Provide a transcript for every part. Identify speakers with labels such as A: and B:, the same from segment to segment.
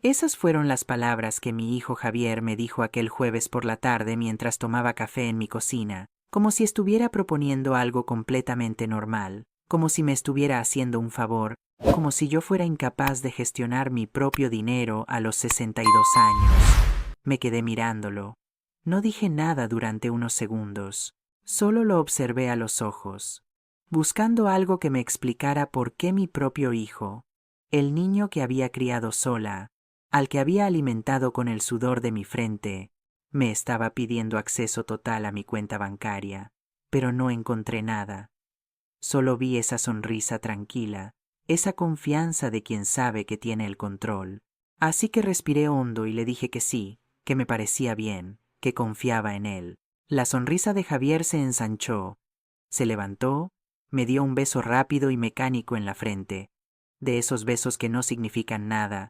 A: Esas fueron las palabras que mi hijo Javier me dijo aquel jueves por la tarde mientras tomaba café en mi cocina, como si estuviera proponiendo algo completamente normal, como si me estuviera haciendo un favor, como si yo fuera incapaz de gestionar mi propio dinero a los 62 años. Me quedé mirándolo. No dije nada durante unos segundos. Solo lo observé a los ojos, buscando algo que me explicara por qué mi propio hijo, el niño que había criado sola, al que había alimentado con el sudor de mi frente, me estaba pidiendo acceso total a mi cuenta bancaria, pero no encontré nada. Solo vi esa sonrisa tranquila, esa confianza de quien sabe que tiene el control. Así que respiré hondo y le dije que sí, que me parecía bien, que confiaba en él. La sonrisa de Javier se ensanchó, se levantó, me dio un beso rápido y mecánico en la frente, de esos besos que no significan nada,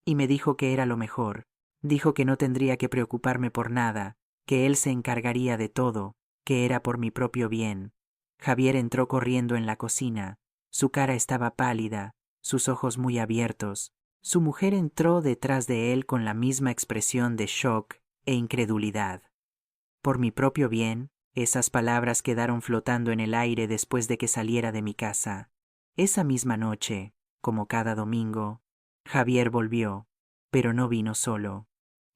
A: y me dijo que era lo mejor. Dijo que no tendría que preocuparme por nada, que él se encargaría de todo, que era por mi propio bien. Javier entró corriendo en la cocina. Su cara estaba pálida, sus ojos muy abiertos. Su mujer entró detrás de él con la misma expresión de shock e incredulidad. Por mi propio bien, esas palabras quedaron flotando en el aire después de que saliera de mi casa. Esa misma noche, como cada domingo, Javier volvió, pero no vino solo.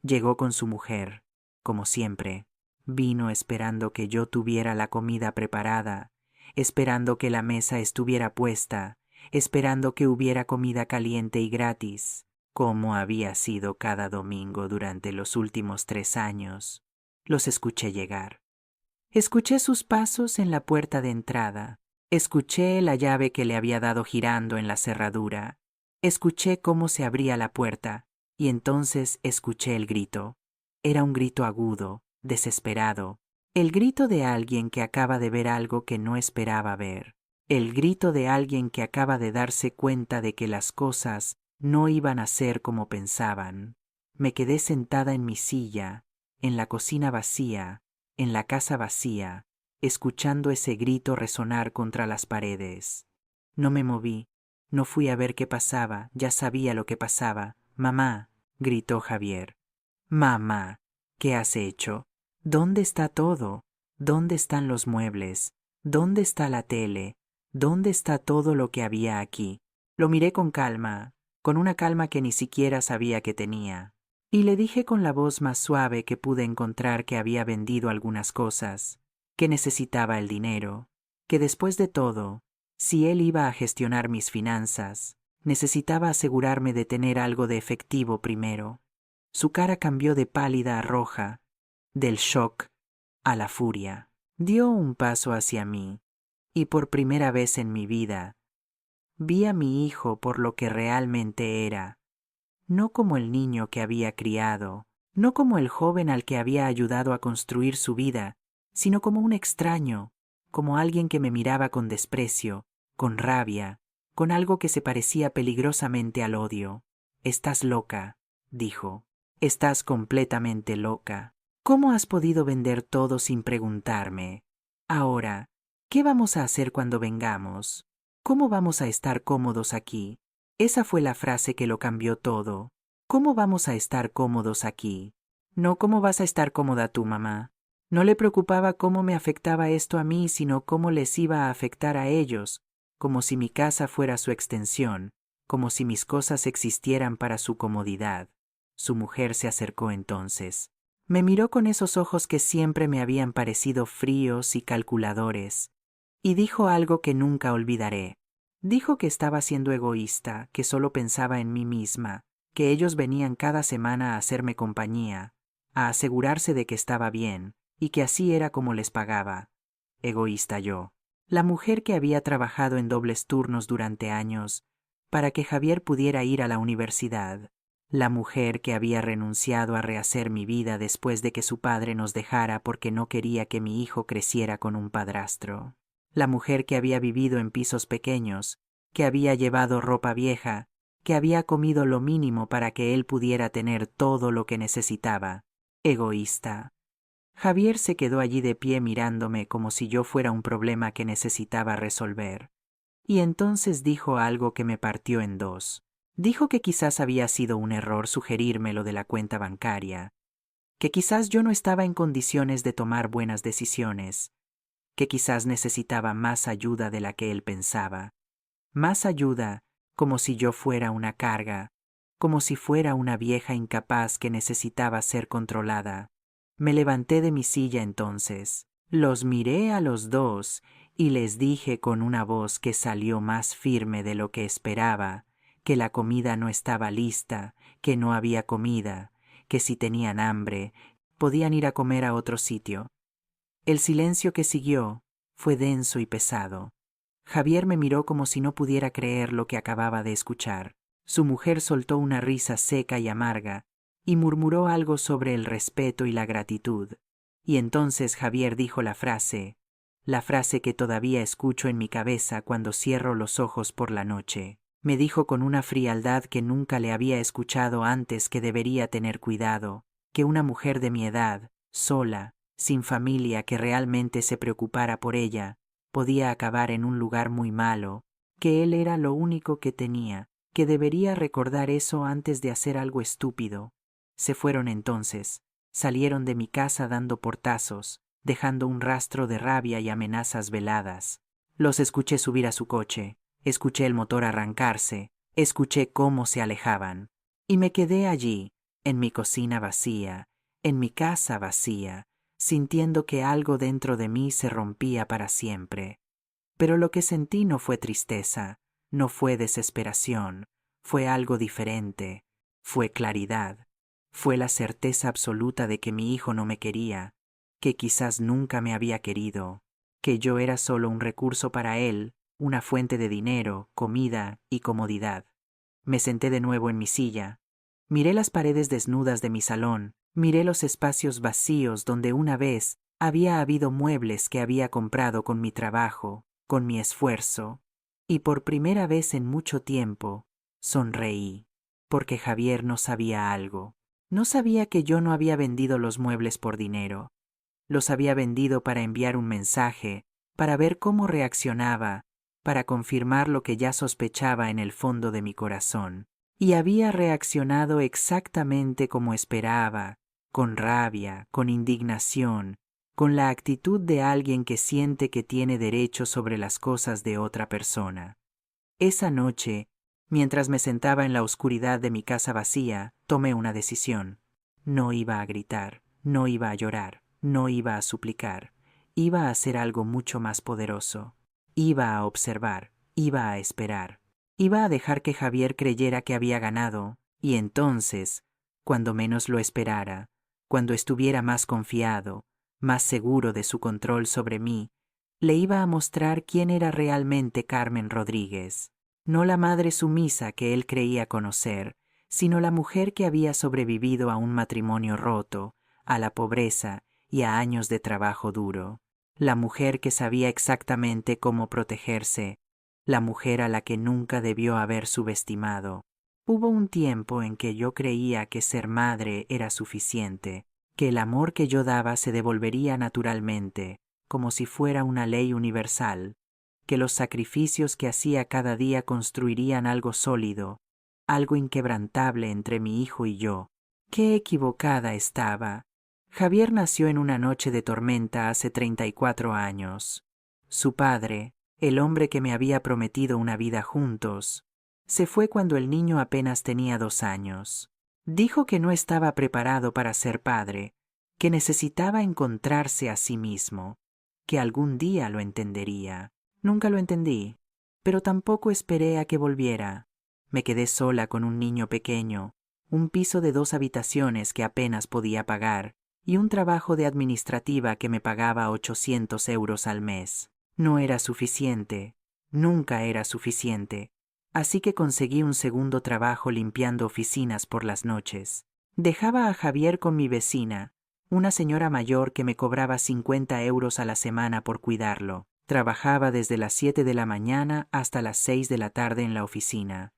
A: Llegó con su mujer, como siempre. Vino esperando que yo tuviera la comida preparada, esperando que la mesa estuviera puesta, esperando que hubiera comida caliente y gratis, como había sido cada domingo durante los últimos 3 años. Los escuché llegar. Escuché sus pasos en la puerta de entrada. Escuché la llave que le había dado girando en la cerradura. Escuché cómo se abría la puerta, y entonces escuché el grito. Era un grito agudo, desesperado, el grito de alguien que acaba de ver algo que no esperaba ver, el grito de alguien que acaba de darse cuenta de que las cosas no iban a ser como pensaban. Me quedé sentada en mi silla, en la cocina vacía, en la casa vacía, escuchando ese grito resonar contra las paredes. No me moví, no fui a ver qué pasaba, ya sabía lo que pasaba. Mamá, gritó Javier. Mamá, ¿qué has hecho? ¿Dónde está todo? ¿Dónde están los muebles? ¿Dónde está la tele? ¿Dónde está todo lo que había aquí? Lo miré con calma, con una calma que ni siquiera sabía que tenía. Y le dije con la voz más suave que pude encontrar que había vendido algunas cosas, que necesitaba el dinero, que después de todo, si él iba a gestionar mis finanzas, necesitaba asegurarme de tener algo de efectivo primero. Su cara cambió de pálida a roja, del shock a la furia. Dio un paso hacia mí, y por primera vez en mi vida, vi a mi hijo por lo que realmente era, no como el niño que había criado, no como el joven al que había ayudado a construir su vida, sino como un extraño, como alguien que me miraba con desprecio, con rabia, con algo que se parecía peligrosamente al odio. Estás loca, dijo. Estás completamente loca. ¿Cómo has podido vender todo sin preguntarme? Ahora, ¿qué vamos a hacer cuando vengamos? ¿Cómo vamos a estar cómodos aquí? Esa fue la frase que lo cambió todo. ¿Cómo vamos a estar cómodos aquí? No cómo vas a estar cómoda tú, mamá. No le preocupaba cómo me afectaba esto a mí, sino cómo les iba a afectar a ellos, como si mi casa fuera su extensión, como si mis cosas existieran para su comodidad. Su mujer se acercó entonces. Me miró con esos ojos que siempre me habían parecido fríos y calculadores, y dijo algo que nunca olvidaré. Dijo que estaba siendo egoísta, que solo pensaba en mí misma, que ellos venían cada semana a hacerme compañía, a asegurarse de que estaba bien, y que así era como les pagaba. Egoísta yo, la mujer que había trabajado en dobles turnos durante años, para que Javier pudiera ir a la universidad, la mujer que había renunciado a rehacer mi vida después de que su padre nos dejara porque no quería que mi hijo creciera con un padrastro. La mujer que había vivido en pisos pequeños, que había llevado ropa vieja, que había comido lo mínimo para que él pudiera tener todo lo que necesitaba. Egoísta. Javier se quedó allí de pie mirándome como si yo fuera un problema que necesitaba resolver. Y entonces dijo algo que me partió en dos. Dijo que quizás había sido un error sugerirme lo de la cuenta bancaria, que quizás yo no estaba en condiciones de tomar buenas decisiones, que quizás necesitaba más ayuda de la que él pensaba. Más ayuda, como si yo fuera una carga, como si fuera una vieja incapaz que necesitaba ser controlada. Me levanté de mi silla entonces, los miré a los dos y les dije con una voz que salió más firme de lo que esperaba, que la comida no estaba lista, que no había comida, que si tenían hambre, podían ir a comer a otro sitio. El silencio que siguió fue denso y pesado. Javier me miró como si no pudiera creer lo que acababa de escuchar. Su mujer soltó una risa seca y amarga y murmuró algo sobre el respeto y la gratitud. Y entonces Javier dijo la frase que todavía escucho en mi cabeza cuando cierro los ojos por la noche. Me dijo con una frialdad que nunca le había escuchado antes que debería tener cuidado, que una mujer de mi edad, sola, sin familia que realmente se preocupara por ella, podía acabar en un lugar muy malo, que él era lo único que tenía, que debería recordar eso antes de hacer algo estúpido. Se fueron entonces, salieron de mi casa dando portazos, dejando un rastro de rabia y amenazas veladas. Los escuché subir a su coche, escuché el motor arrancarse, escuché cómo se alejaban. Y me quedé allí, en mi cocina vacía, en mi casa vacía, sintiendo que algo dentro de mí se rompía para siempre. Pero lo que sentí no fue tristeza, no fue desesperación, fue algo diferente, fue claridad, fue la certeza absoluta de que mi hijo no me quería, que quizás nunca me había querido, que yo era solo un recurso para él, una fuente de dinero, comida y comodidad. Me senté de nuevo en mi silla, miré las paredes desnudas de mi salón, miré los espacios vacíos donde una vez había habido muebles que había comprado con mi trabajo, con mi esfuerzo, y por primera vez en mucho tiempo sonreí, porque Javier no sabía algo. No sabía que yo no había vendido los muebles por dinero. Los había vendido para enviar un mensaje, para ver cómo reaccionaba, para confirmar lo que ya sospechaba en el fondo de mi corazón. Y había reaccionado exactamente como esperaba, con rabia, con indignación, con la actitud de alguien que siente que tiene derecho sobre las cosas de otra persona. Esa noche, mientras me sentaba en la oscuridad de mi casa vacía, tomé una decisión. No iba a gritar, no iba a llorar, no iba a suplicar, iba a hacer algo mucho más poderoso. Iba a observar, iba a esperar. Iba a dejar que Javier creyera que había ganado, y entonces, cuando menos lo esperara, cuando estuviera más confiado, más seguro de su control sobre mí, le iba a mostrar quién era realmente Carmen Rodríguez, no la madre sumisa que él creía conocer, sino la mujer que había sobrevivido a un matrimonio roto, a la pobreza y a años de trabajo duro, la mujer que sabía exactamente cómo protegerse, la mujer a la que nunca debió haber subestimado. Hubo un tiempo en que yo creía que ser madre era suficiente, que el amor que yo daba se devolvería naturalmente, como si fuera una ley universal, que los sacrificios que hacía cada día construirían algo sólido, algo inquebrantable entre mi hijo y yo. ¡Qué equivocada estaba! Javier nació en una noche de tormenta hace 34 años. Su padre, el hombre que me había prometido una vida juntos, se fue cuando el niño apenas tenía 2 años. Dijo que no estaba preparado para ser padre, que necesitaba encontrarse a sí mismo, que algún día lo entendería. Nunca lo entendí, pero tampoco esperé a que volviera. Me quedé sola con un niño pequeño, un piso de 2 habitaciones que apenas podía pagar, y un trabajo de administrativa que me pagaba 800 euros al mes. No era suficiente, nunca era suficiente, así que conseguí un segundo trabajo limpiando oficinas por las noches. Dejaba a Javier con mi vecina, una señora mayor que me cobraba 50 euros a la semana por cuidarlo. Trabajaba desde las 7 de la mañana hasta las 6 de la tarde en la oficina.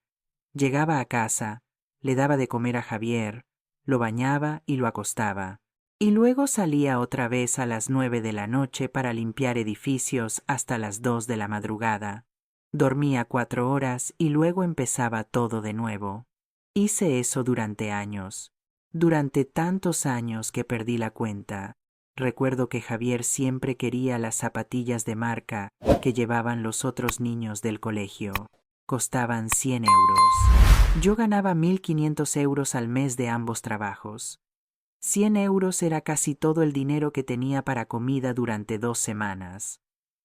A: Llegaba a casa, le daba de comer a Javier, lo bañaba y lo acostaba. Y luego salía otra vez a las 9 de la noche para limpiar edificios hasta las 2 de la madrugada. Dormía 4 horas y luego empezaba todo de nuevo. Hice eso durante años. Durante tantos años que perdí la cuenta. Recuerdo que Javier siempre quería las zapatillas de marca que llevaban los otros niños del colegio. Costaban 100 euros. Yo ganaba 1.500 euros al mes de ambos trabajos. 100 euros era casi todo el dinero que tenía para comida durante 2 semanas.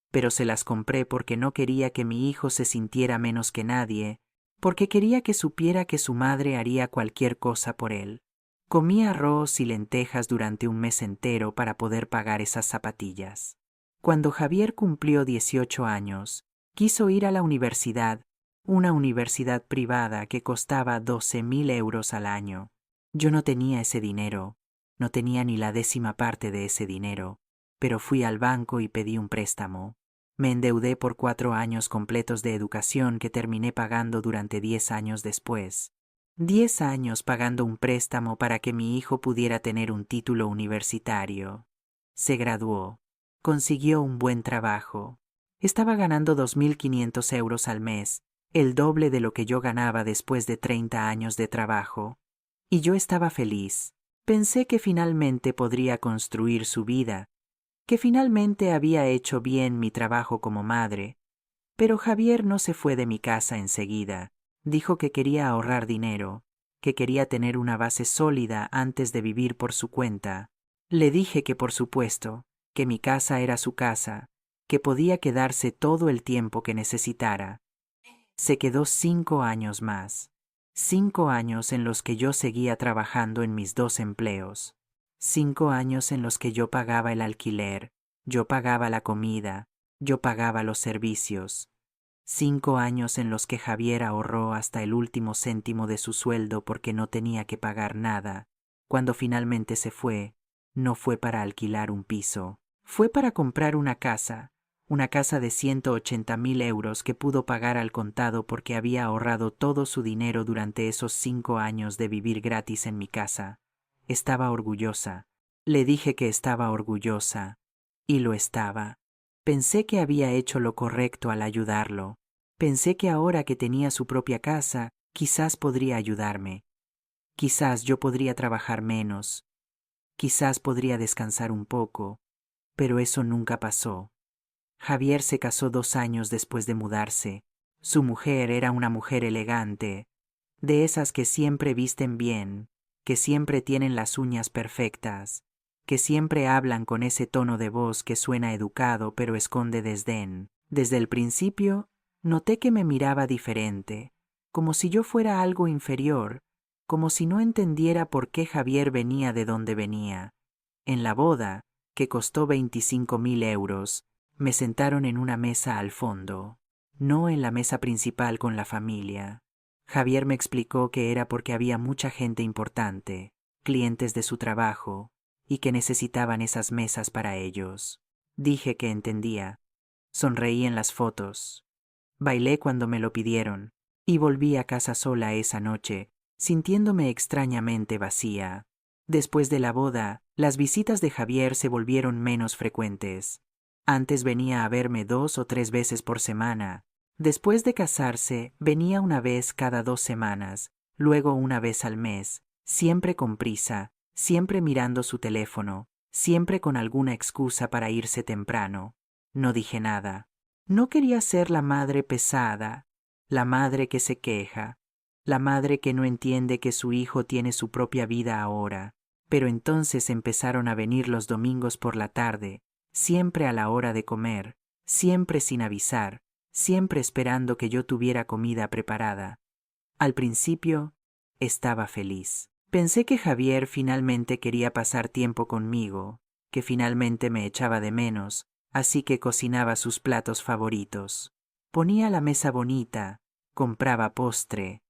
A: Pero se las compré porque no quería que mi hijo se sintiera menos que nadie, porque quería que supiera que su madre haría cualquier cosa por él. Comí arroz y lentejas durante un mes entero para poder pagar esas zapatillas. Cuando Javier cumplió 18 años, quiso ir a la universidad, una universidad privada que costaba 12.000 euros al año. Yo no tenía ese dinero, no tenía ni la 10ª parte de ese dinero, pero fui al banco y pedí un préstamo. Me endeudé por 4 años completos de educación que terminé pagando durante 10 años después. 10 años pagando un préstamo para que mi hijo pudiera tener un título universitario. Se graduó. Consiguió un buen trabajo. Estaba ganando 2.500 euros al mes, el doble de lo que yo ganaba después de 30 años de trabajo. Y yo estaba feliz. Pensé que finalmente podría construir su vida, que finalmente había hecho bien mi trabajo como madre. Pero Javier no se fue de mi casa enseguida. Dijo que quería ahorrar dinero, que quería tener una base sólida antes de vivir por su cuenta. Le dije que por supuesto, que mi casa era su casa, que podía quedarse todo el tiempo que necesitara. Se quedó 5 años más. 5 años en los que yo seguía trabajando en mis 2 empleos. 5 años en los que yo pagaba el alquiler, yo pagaba la comida, yo pagaba los servicios. 5 años en los que Javier ahorró hasta el último céntimo de su sueldo porque no tenía que pagar nada. Cuando finalmente se fue, no fue para alquilar un piso, fue para comprar una casa de 180.000 euros que pudo pagar al contado porque había ahorrado todo su dinero durante esos 5 años de vivir gratis en mi casa. Estaba orgullosa. Le dije que estaba orgullosa. Y lo estaba. Pensé que había hecho lo correcto al ayudarlo. Pensé que ahora que tenía su propia casa, quizás podría ayudarme. Quizás yo podría trabajar menos. Quizás podría descansar un poco. Pero eso nunca pasó. Javier se casó 2 años después de mudarse. Su mujer era una mujer elegante, de esas que siempre visten bien, que siempre tienen las uñas perfectas, que siempre hablan con ese tono de voz que suena educado pero esconde desdén. Desde el principio, noté que me miraba diferente, como si yo fuera algo inferior, como si no entendiera por qué Javier venía de donde venía. En la boda, que costó 25.000 euros, me sentaron en una mesa al fondo, no en la mesa principal con la familia. Javier me explicó que era porque había mucha gente importante, clientes de su trabajo, y que necesitaban esas mesas para ellos. Dije que entendía. Sonreí en las fotos. Bailé cuando me lo pidieron, y volví a casa sola esa noche, sintiéndome extrañamente vacía. Después de la boda, las visitas de Javier se volvieron menos frecuentes. Antes venía a verme 2 o 3 veces por semana. Después de casarse, venía una vez cada 2 semanas, luego una vez al mes, siempre con prisa, siempre mirando su teléfono, siempre con alguna excusa para irse temprano. No dije nada. No quería ser la madre pesada, la madre que se queja, la madre que no entiende que su hijo tiene su propia vida ahora. Pero entonces empezaron a venir los domingos por la tarde, siempre a la hora de comer, siempre sin avisar, siempre esperando que yo tuviera comida preparada. Al principio, estaba feliz. Pensé que Javier finalmente quería pasar tiempo conmigo, que finalmente me echaba de menos, así que cocinaba sus platos favoritos. Ponía la mesa bonita, compraba postre.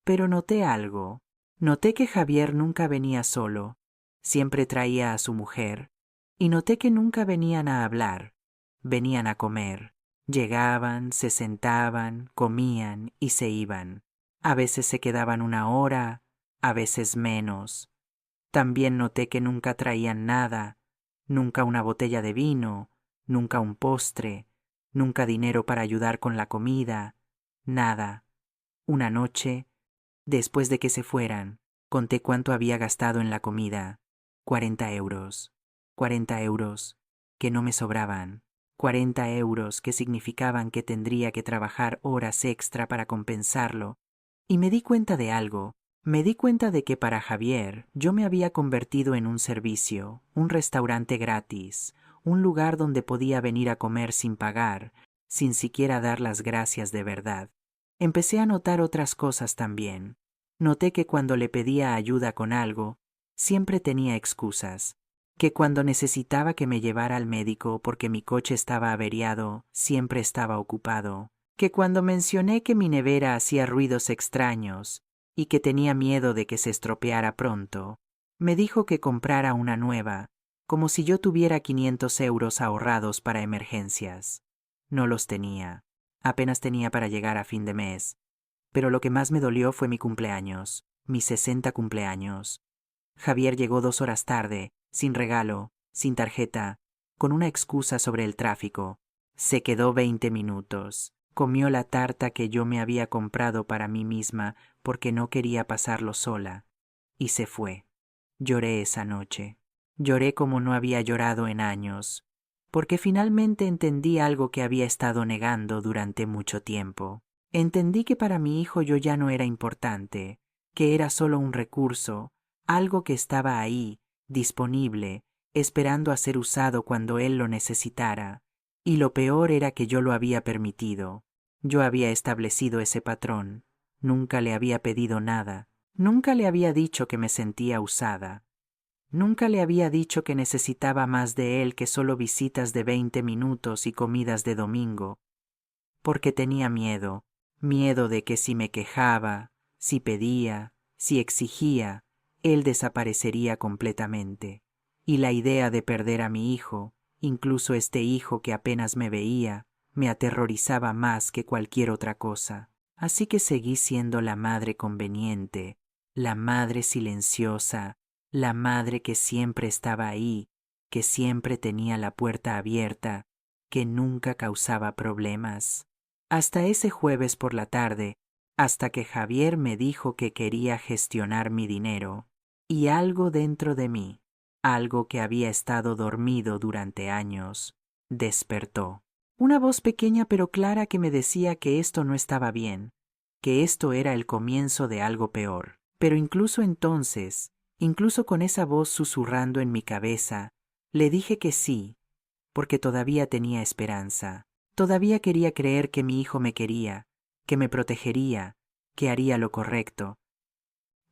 A: Pero noté algo. Noté que Javier nunca venía solo, siempre traía a su mujer. Y noté que nunca venían a hablar, venían a comer. Llegaban, se sentaban, comían y se iban. A veces se quedaban 1 hora, a veces menos. También noté que nunca traían nada, nunca una botella de vino, nunca un postre, Nunca dinero para ayudar con la comida, nada. Una noche, después de que se fueran, conté cuánto había gastado en la comida. 40 euros. 40 euros, que no me sobraban. 40 euros que significaban que tendría que trabajar horas extra para compensarlo. Y me di cuenta de algo. Me di cuenta de que para Javier yo me había convertido en un servicio, un restaurante gratis, un lugar donde podía venir a comer sin pagar, sin siquiera dar las gracias de verdad. Empecé a notar otras cosas también. Noté que cuando le pedía ayuda con algo, siempre tenía excusas, que cuando necesitaba que me llevara al médico porque mi coche estaba averiado, siempre estaba ocupado, que cuando mencioné que mi nevera hacía ruidos extraños y que tenía miedo de que se estropeara pronto, me dijo que comprara una nueva, como si yo tuviera 500 euros ahorrados para emergencias. No los tenía. Apenas tenía para llegar a fin de mes. Pero lo que más me dolió fue mi cumpleaños, mi 60 cumpleaños. Javier llegó 2 horas tarde, sin regalo, sin tarjeta, con una excusa sobre el tráfico. Se quedó 20 minutos. Comió la tarta que yo me había comprado para mí misma porque no quería pasarlo sola. Y se fue. Lloré esa noche. Lloré como no había llorado en años, porque finalmente entendí algo que había estado negando durante mucho tiempo. Entendí que para mi hijo yo ya no era importante, que era solo un recurso, algo que estaba ahí, disponible, esperando a ser usado cuando él lo necesitara. Y lo peor era que yo lo había permitido. Yo había establecido ese patrón. Nunca le había pedido nada. Nunca le había dicho que me sentía usada. Nunca le había dicho que necesitaba más de él que solo visitas de 20 minutos y comidas de domingo. Porque tenía miedo. Miedo de que si me quejaba, si pedía, si exigía, él desaparecería completamente. Y la idea de perder a mi hijo, incluso este hijo que apenas me veía, me aterrorizaba más que cualquier otra cosa. Así que seguí siendo la madre conveniente, la madre silenciosa, la madre que siempre estaba ahí, que siempre tenía la puerta abierta, que nunca causaba problemas. Hasta ese jueves por la tarde, hasta que Javier me dijo que quería gestionar mi dinero, y algo dentro de mí, algo que había estado dormido durante años, despertó. Una voz pequeña pero clara que me decía que esto no estaba bien, que esto era el comienzo de algo peor. Pero incluso entonces, incluso con esa voz susurrando en mi cabeza, le dije que sí, porque todavía tenía esperanza. Todavía quería creer que mi hijo me quería, que me protegería, que haría lo correcto.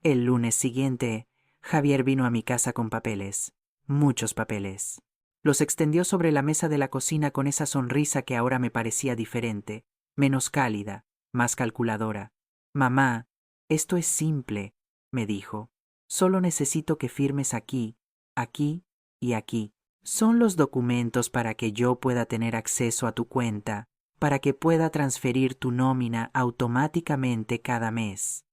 A: El lunes siguiente, Javier vino a mi casa con papeles, muchos papeles. Los extendió sobre la mesa de la cocina con esa sonrisa que ahora me parecía diferente, menos cálida, más calculadora. Mamá, esto es simple, me dijo. Solo necesito que firmes aquí, aquí y aquí. Son los documentos para que yo pueda tener acceso a tu cuenta, para que pueda transferir tu nómina automáticamente cada mes.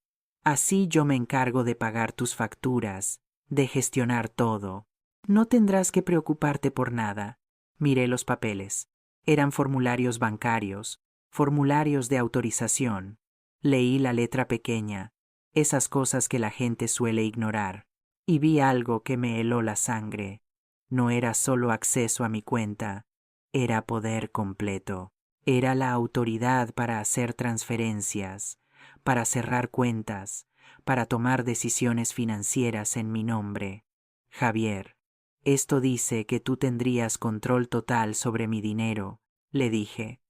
A: Así yo me encargo de pagar tus facturas, de gestionar todo. No tendrás que preocuparte por nada. Miré los papeles. Eran formularios bancarios, formularios de autorización. Leí la letra pequeña, esas cosas que la gente suele ignorar, y vi algo que me heló la sangre. No era solo acceso a mi cuenta, era poder completo. Era la autoridad para hacer transferencias, para cerrar cuentas, para tomar decisiones financieras en mi nombre. Javier, esto dice que tú tendrías control total sobre mi dinero, le dije.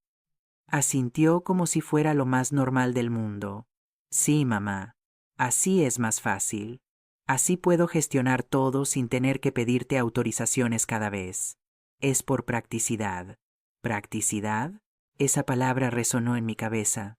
A: Asintió como si fuera lo más normal del mundo. Sí, mamá, así es más fácil. Así puedo gestionar todo sin tener que pedirte autorizaciones cada vez. Es por practicidad. ¿Practicidad? Esa palabra resonó en mi cabeza.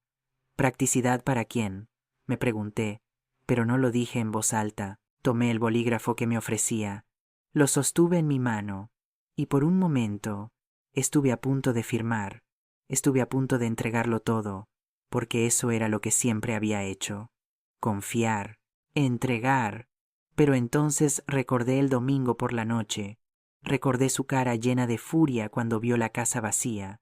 A: ¿Practicidad para quién?, me pregunté, pero no lo dije en voz alta. Tomé el bolígrafo que me ofrecía, lo sostuve en mi mano, y por un momento estuve a punto de firmar, estuve a punto de entregarlo todo, porque eso era lo que siempre había hecho. Confiar, entregar. Pero entonces recordé el domingo por la noche, recordé su cara llena de furia cuando vio la casa vacía,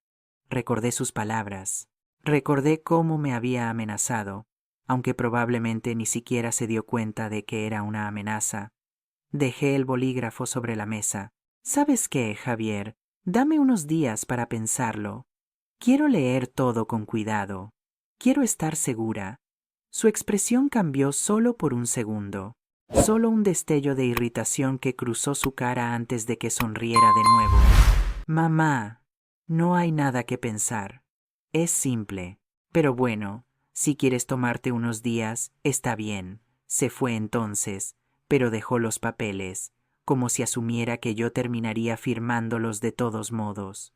A: Recordé sus palabras. Recordé cómo me había amenazado, aunque probablemente ni siquiera se dio cuenta de que era una amenaza. Dejé el bolígrafo sobre la mesa. ¿Sabes qué, Javier? Dame unos días para pensarlo. Quiero leer todo con cuidado. Quiero estar segura. Su expresión cambió solo por un segundo. Solo un destello de irritación que cruzó su cara antes de que sonriera de nuevo. Mamá, no hay nada que pensar. Es simple. Pero bueno, si quieres tomarte unos días, está bien. Se fue entonces, pero dejó los papeles, como si asumiera que yo terminaría firmándolos de todos modos.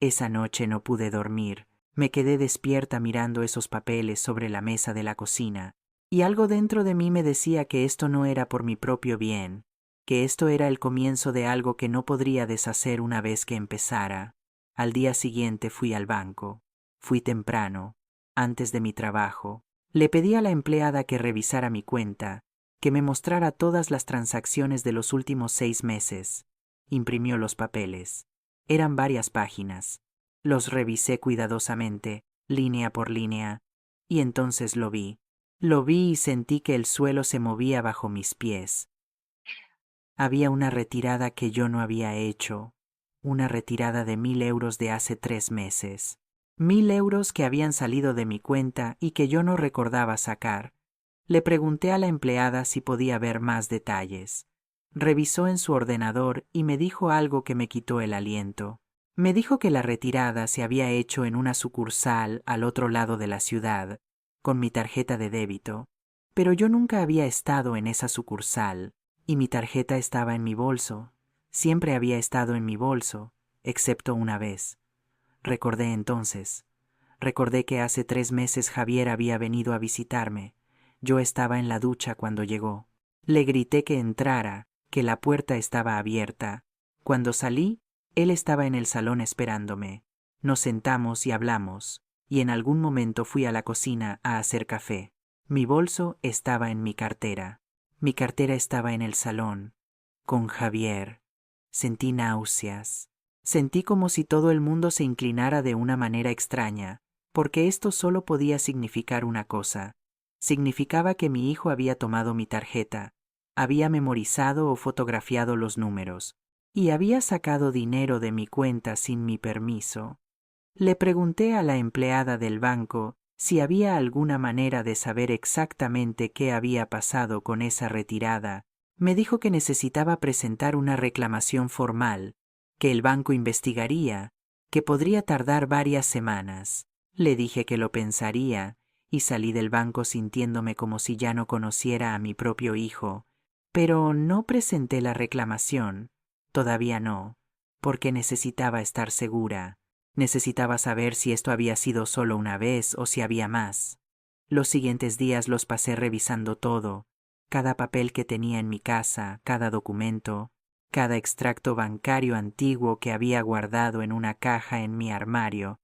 A: Esa noche no pude dormir. Me quedé despierta mirando esos papeles sobre la mesa de la cocina, y algo dentro de mí me decía que esto no era por mi propio bien, que esto era el comienzo de algo que no podría deshacer una vez que empezara. Al día siguiente fui al banco. Fui temprano, antes de mi trabajo. Le pedí a la empleada que revisara mi cuenta, que me mostrara todas las transacciones de los últimos 6 meses. Imprimió los papeles. Eran varias páginas. Los revisé cuidadosamente, línea por línea, y entonces lo vi. Lo vi y sentí que el suelo se movía bajo mis pies. Había una retirada que yo no había hecho, una retirada de 1.000 euros de hace 3 meses. 1.000 euros que habían salido de mi cuenta y que yo no recordaba sacar. Le pregunté a la empleada si podía ver más detalles. Revisó en su ordenador y me dijo algo que me quitó el aliento. Me dijo que la retirada se había hecho en una sucursal al otro lado de la ciudad, con mi tarjeta de débito, pero yo nunca había estado en esa sucursal, y mi tarjeta estaba en mi bolso. Siempre había estado en mi bolso, excepto una vez. Recordé entonces. Recordé que hace 3 meses Javier había venido a visitarme. Yo estaba en la ducha cuando llegó. Le grité que entrara, que la puerta estaba abierta. Cuando salí, él estaba en el salón esperándome. Nos sentamos y hablamos, y en algún momento fui a la cocina a hacer café. Mi bolso estaba en mi cartera. Mi cartera estaba en el salón, con Javier. Sentí náuseas. Sentí como si todo el mundo se inclinara de una manera extraña, porque esto solo podía significar una cosa. Significaba que mi hijo había tomado mi tarjeta, había memorizado o fotografiado los números, y había sacado dinero de mi cuenta sin mi permiso. Le pregunté a la empleada del banco si había alguna manera de saber exactamente qué había pasado con esa retirada. Me dijo que necesitaba presentar una reclamación formal, que el banco investigaría, que podría tardar varias semanas. Le dije que lo pensaría, y salí del banco sintiéndome como si ya no conociera a mi propio hijo. Pero no presenté la reclamación, todavía no, porque necesitaba estar segura. Necesitaba saber si esto había sido solo una vez o si había más. Los siguientes días los pasé revisando todo, cada papel que tenía en mi casa, cada documento, cada extracto bancario antiguo que había guardado en una caja en mi armario,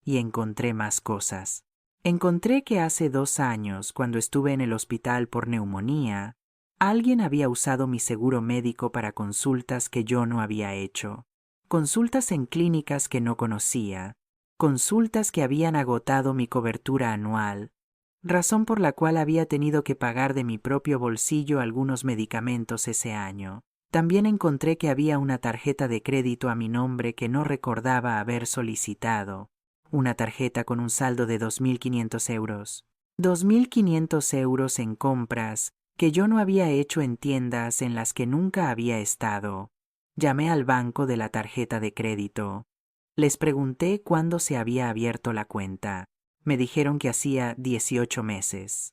A: y encontré más cosas. Encontré que hace 2 años, cuando estuve en el hospital por neumonía, alguien había usado mi seguro médico para consultas que yo no había hecho. Consultas en clínicas que no conocía, consultas que habían agotado mi cobertura anual, razón por la cual había tenido que pagar de mi propio bolsillo algunos medicamentos ese año. También encontré que había una tarjeta de crédito a mi nombre que no recordaba haber solicitado, una tarjeta con un saldo de 2.500 euros. 2.500 euros en compras que yo no había hecho en tiendas en las que nunca había estado. Llamé al banco de la tarjeta de crédito. Les pregunté cuándo se había abierto la cuenta. Me dijeron que hacía 18 meses.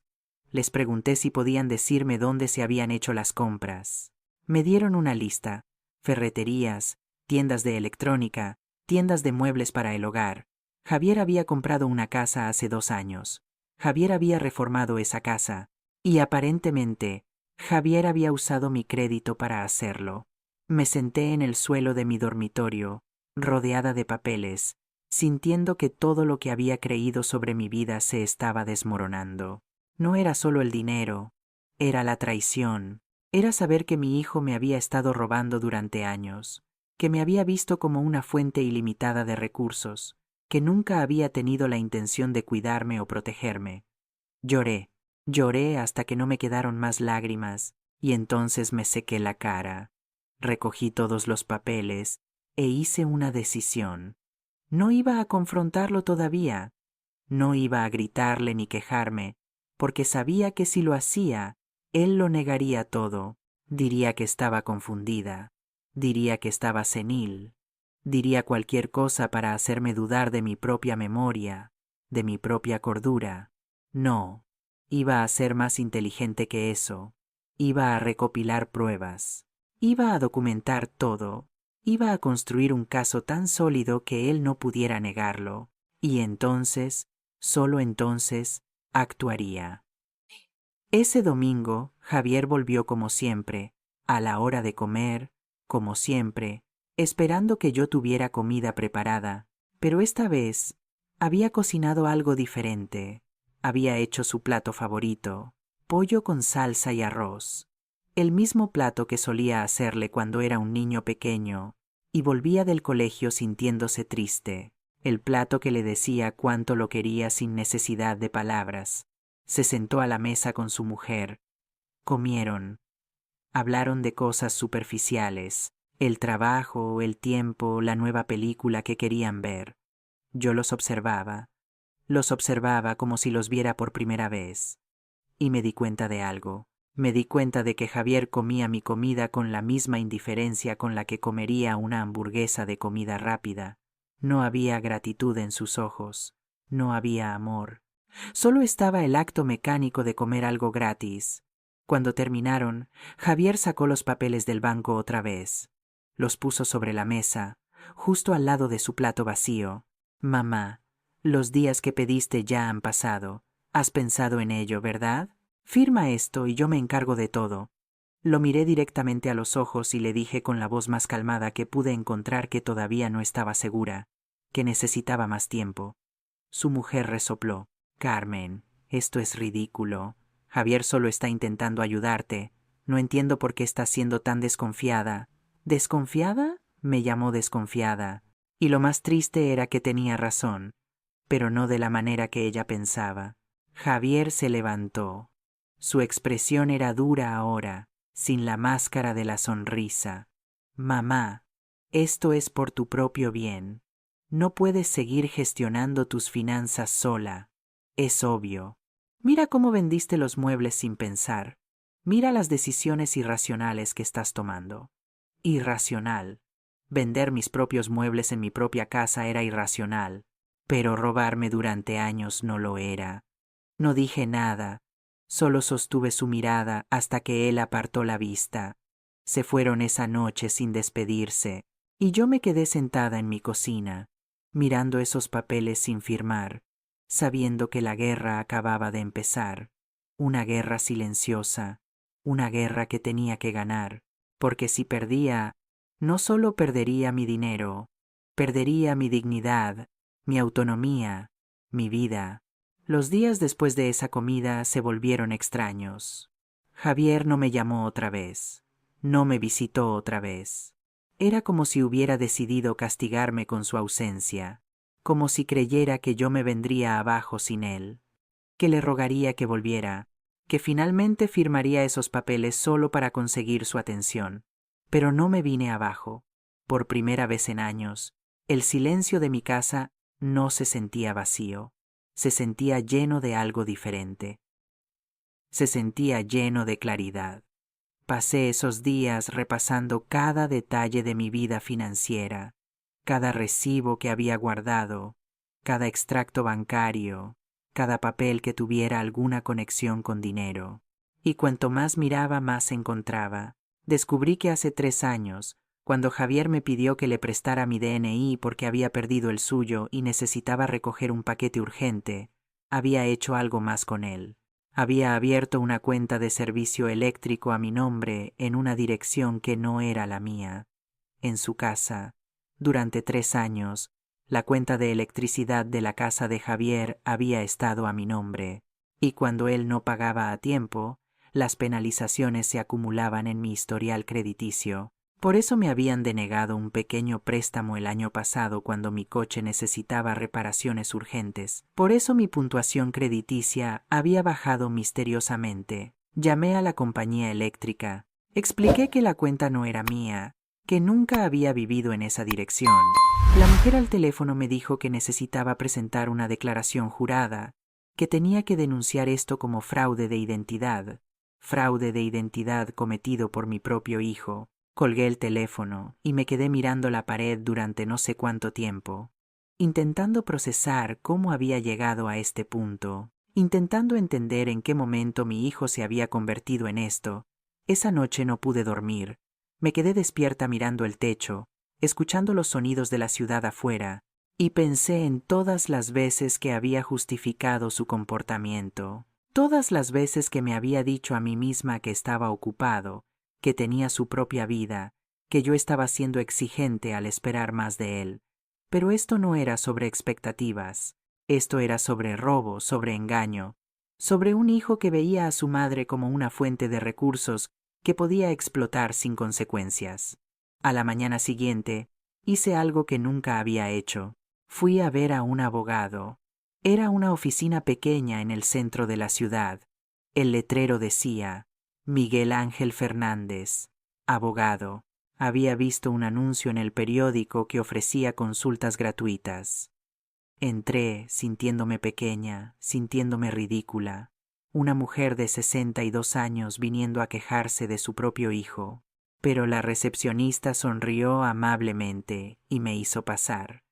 A: Les pregunté si podían decirme dónde se habían hecho las compras. Me dieron una lista: ferreterías, tiendas de electrónica, tiendas de muebles para el hogar. Javier había comprado una casa hace 2 años. Javier había reformado esa casa. Y aparentemente, Javier había usado mi crédito para hacerlo. Me senté en el suelo de mi dormitorio, rodeada de papeles, sintiendo que todo lo que había creído sobre mi vida se estaba desmoronando. No era solo el dinero, era la traición, era saber que mi hijo me había estado robando durante años, que me había visto como una fuente ilimitada de recursos, que nunca había tenido la intención de cuidarme o protegerme. Lloré, lloré hasta que no me quedaron más lágrimas, y entonces me sequé la cara. Recogí todos los papeles e hice una decisión. No iba a confrontarlo todavía, no iba a gritarle ni quejarme, porque sabía que si lo hacía, él lo negaría todo, diría que estaba confundida, diría que estaba senil, diría cualquier cosa para hacerme dudar de mi propia memoria, de mi propia cordura. No, iba a ser más inteligente que eso, iba a recopilar pruebas, iba a documentar todo, iba a construir un caso tan sólido que él no pudiera negarlo, y entonces, solo entonces, actuaría. Ese domingo, Javier volvió como siempre, a la hora de comer, como siempre, esperando que yo tuviera comida preparada, pero esta vez había cocinado algo diferente. Había hecho su plato favorito, pollo con salsa y arroz, el mismo plato que solía hacerle cuando era un niño pequeño, y volvía del colegio sintiéndose triste, el plato que le decía cuánto lo quería sin necesidad de palabras. Se sentó a la mesa con su mujer, comieron, hablaron de cosas superficiales, el trabajo, el tiempo, la nueva película que querían ver. Yo los observaba como si los viera por primera vez, y me di cuenta de algo. Me di cuenta de que Javier comía mi comida con la misma indiferencia con la que comería una hamburguesa de comida rápida. No había gratitud en sus ojos, no había amor. Solo estaba el acto mecánico de comer algo gratis. Cuando terminaron, Javier sacó los papeles del banco otra vez. Los puso sobre la mesa, justo al lado de su plato vacío. Mamá, los días que pediste ya han pasado. Has pensado en ello, ¿verdad? Firma esto y yo me encargo de todo. Lo miré directamente a los ojos y le dije con la voz más calmada que pude encontrar que todavía no estaba segura, que necesitaba más tiempo. Su mujer resopló. Carmen, esto es ridículo. Javier solo está intentando ayudarte. No entiendo por qué estás siendo tan desconfiada. ¿Desconfiada? Me llamó desconfiada. Y lo más triste era que tenía razón, pero no de la manera que ella pensaba. Javier se levantó. Su expresión era dura ahora, sin la máscara de la sonrisa. Mamá, esto es por tu propio bien. No puedes seguir gestionando tus finanzas sola. Es obvio. Mira cómo vendiste los muebles sin pensar. Mira las decisiones irracionales que estás tomando. Irracional. Vender mis propios muebles en mi propia casa era irracional, pero robarme durante años no lo era. No dije nada, solo sostuve su mirada hasta que él apartó la vista. Se fueron esa noche sin despedirse, y yo me quedé sentada en mi cocina, mirando esos papeles sin firmar, sabiendo que la guerra acababa de empezar, una guerra silenciosa, una guerra que tenía que ganar, porque si perdía, no solo perdería mi dinero, perdería mi dignidad, mi autonomía, mi vida. Los días después de esa comida se volvieron extraños. Javier no me llamó otra vez, no me visitó otra vez. Era como si hubiera decidido castigarme con su ausencia, como si creyera que yo me vendría abajo sin él, que le rogaría que volviera, que finalmente firmaría esos papeles solo para conseguir su atención. Pero no me vine abajo. Por primera vez en años, el silencio de mi casa no se sentía vacío, se sentía lleno de algo diferente. Se sentía lleno de claridad. Pasé esos días repasando cada detalle de mi vida financiera, cada recibo que había guardado, cada extracto bancario, cada papel que tuviera alguna conexión con dinero. Y cuanto más miraba, más encontraba. Descubrí que hace 3 años, cuando Javier me pidió que le prestara mi DNI porque había perdido el suyo y necesitaba recoger un paquete urgente, había hecho algo más con él. Había abierto una cuenta de servicio eléctrico a mi nombre en una dirección que no era la mía. En su casa, durante 3 años, la cuenta de electricidad de la casa de Javier había estado a mi nombre, y cuando él no pagaba a tiempo, las penalizaciones se acumulaban en mi historial crediticio. Por eso me habían denegado un pequeño préstamo el año pasado cuando mi coche necesitaba reparaciones urgentes. Por eso mi puntuación crediticia había bajado misteriosamente. Llamé a la compañía eléctrica. Expliqué que la cuenta no era mía, que nunca había vivido en esa dirección. La mujer al teléfono me dijo que necesitaba presentar una declaración jurada, que tenía que denunciar esto como fraude de identidad cometido por mi propio hijo. Colgué el teléfono y me quedé mirando la pared durante no sé cuánto tiempo, intentando procesar cómo había llegado a este punto, intentando entender en qué momento mi hijo se había convertido en esto. Esa noche no pude dormir. Me quedé despierta mirando el techo, escuchando los sonidos de la ciudad afuera, y pensé en todas las veces que había justificado su comportamiento, todas las veces que me había dicho a mí misma que estaba ocupado, que tenía su propia vida, que yo estaba siendo exigente al esperar más de él. Pero esto no era sobre expectativas, esto era sobre robo, sobre engaño, sobre un hijo que veía a su madre como una fuente de recursos que podía explotar sin consecuencias. A la mañana siguiente, hice algo que nunca había hecho. Fui a ver a un abogado. Era una oficina pequeña en el centro de la ciudad. El letrero decía: Miguel Ángel Fernández, abogado. Había visto un anuncio en el periódico que ofrecía consultas gratuitas. Entré, sintiéndome pequeña, sintiéndome ridícula. Una mujer de 62 años viniendo a quejarse de su propio hijo. Pero la recepcionista sonrió amablemente y me hizo pasar.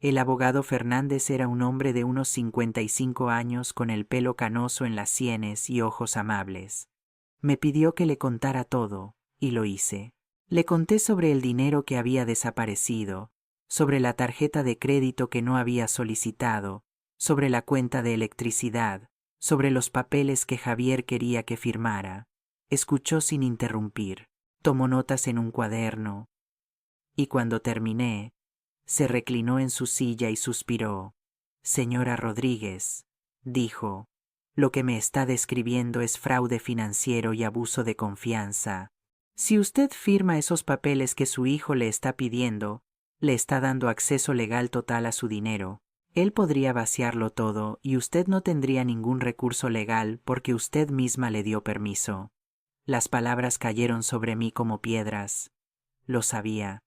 A: El abogado Fernández era un hombre de unos 55 años con el pelo canoso en las sienes y ojos amables. Me pidió que le contara todo, y lo hice. Le conté sobre el dinero que había desaparecido, sobre la tarjeta de crédito que no había solicitado, sobre la cuenta de electricidad, sobre los papeles que Javier quería que firmara. Escuchó sin interrumpir, tomó notas en un cuaderno, y cuando terminé, se reclinó en su silla y suspiró. Señora Rodríguez, dijo, lo que me está describiendo es fraude financiero y abuso de confianza. Si usted firma esos papeles que su hijo le está pidiendo, le está dando acceso legal total a su dinero. Él podría vaciarlo todo y usted no tendría ningún recurso legal porque usted misma le dio permiso. Las palabras cayeron sobre mí como piedras. Lo sabía.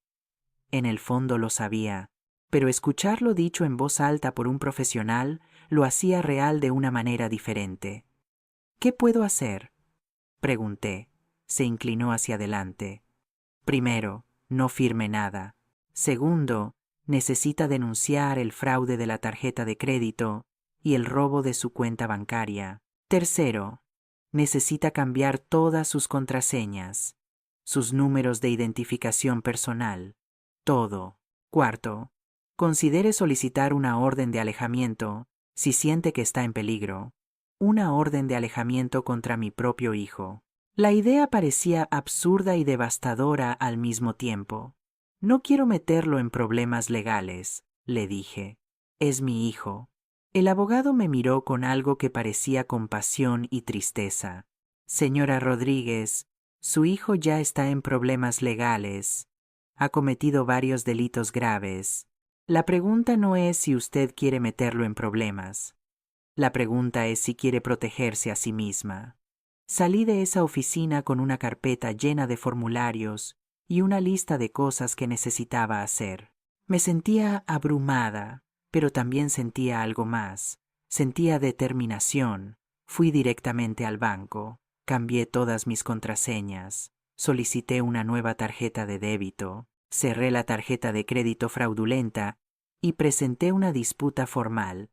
A: En el fondo lo sabía, pero escucharlo dicho en voz alta por un profesional lo hacía real de una manera diferente. ¿Qué puedo hacer?, pregunté. Se inclinó hacia adelante. Primero, no firme nada. Segundo, necesita denunciar el fraude de la tarjeta de crédito y el robo de su cuenta bancaria. Tercero, necesita cambiar todas sus contraseñas, sus números de identificación personal, todo. Cuarto, considere solicitar una orden de alejamiento si siente que está en peligro. Una orden de alejamiento contra mi propio hijo. La idea parecía absurda y devastadora al mismo tiempo. No quiero meterlo en problemas legales, le dije. Es mi hijo. El abogado me miró con algo que parecía compasión y tristeza. Señora Rodríguez, su hijo ya está en problemas legales. Ha cometido varios delitos graves. La pregunta no es si usted quiere meterlo en problemas. La pregunta es si quiere protegerse a sí misma. Salí de esa oficina con una carpeta llena de formularios y una lista de cosas que necesitaba hacer. Me sentía abrumada, pero también sentía algo más. Sentía determinación. Fui directamente al banco. Cambié todas mis contraseñas. Solicité una nueva tarjeta de débito. Cerré la tarjeta de crédito fraudulenta y presenté una disputa formal.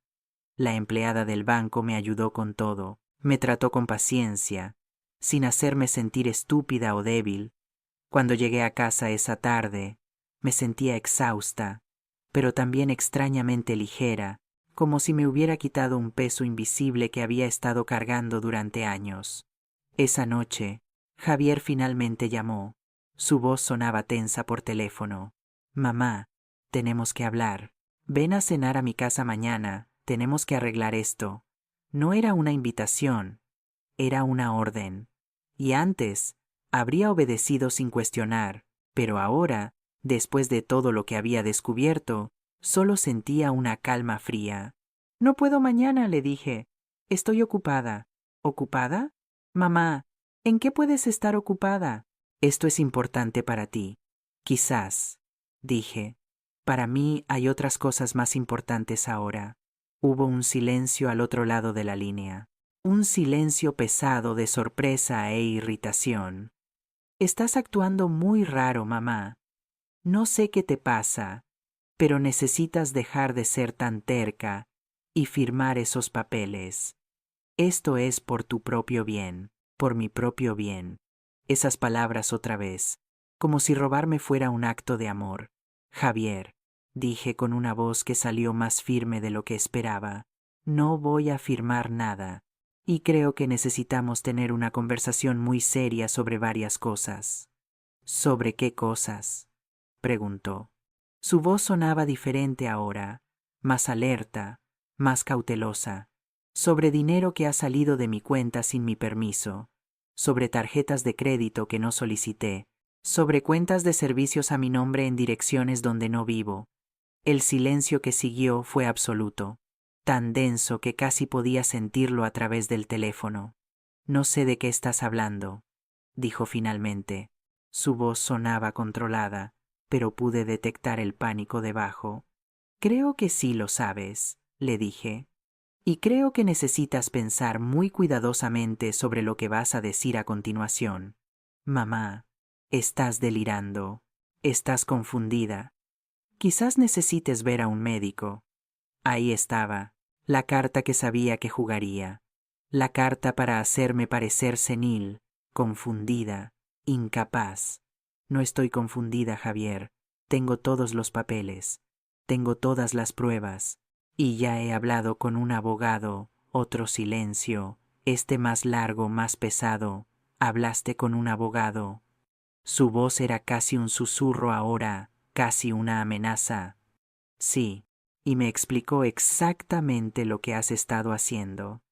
A: La empleada del banco me ayudó con todo. Me trató con paciencia, sin hacerme sentir estúpida o débil. Cuando llegué a casa esa tarde, me sentía exhausta, pero también extrañamente ligera, como si me hubiera quitado un peso invisible que había estado cargando durante años. Esa noche, Javier finalmente llamó. Su voz sonaba tensa por teléfono. Mamá, tenemos que hablar. Ven a cenar a mi casa mañana, tenemos que arreglar esto. No era una invitación, era una orden. Y antes, habría obedecido sin cuestionar, Pero ahora, después de todo lo que había descubierto, solo sentía una calma fría. No puedo mañana, le dije. Estoy ocupada. ¿Ocupada? Mamá, ¿en qué puedes estar ocupada? Esto es importante para ti. Quizás, dije. Para mí hay otras cosas más importantes ahora. Hubo un silencio al otro lado de la línea. Un silencio pesado de sorpresa e irritación. Estás actuando muy raro, mamá. No sé qué te pasa, pero necesitas dejar de ser tan terca y firmar esos papeles. Esto es por tu propio bien, por mi propio bien. Esas palabras otra vez, como si robarme fuera un acto de amor. Javier, dije con una voz que salió más firme de lo que esperaba, no voy a firmar nada, y creo que necesitamos tener una conversación muy seria sobre varias cosas. ¿Sobre qué cosas?, preguntó. Su voz sonaba diferente ahora, más alerta, más cautelosa. Sobre dinero que ha salido de mi cuenta sin mi permiso, sobre tarjetas de crédito que no solicité, sobre cuentas de servicios a mi nombre en direcciones donde no vivo. El silencio que siguió fue absoluto, tan denso que casi podía sentirlo a través del teléfono. No sé de qué estás hablando, dijo finalmente. Su voz sonaba controlada, pero pude detectar el pánico debajo. Creo que sí lo sabes, le dije. Y creo que necesitas pensar muy cuidadosamente sobre lo que vas a decir a continuación. Mamá, estás delirando. Estás confundida. Quizás necesites ver a un médico. Ahí estaba, la carta que sabía que jugaría. La carta para hacerme parecer senil, confundida, incapaz. No estoy confundida, Javier. Tengo todos los papeles. Tengo todas las pruebas. Y ya he hablado con un abogado. Otro silencio. Este más largo, más pesado. Hablaste con un abogado. Su voz era casi un susurro ahora, casi una amenaza. Sí, y me explicó exactamente lo que has estado haciendo.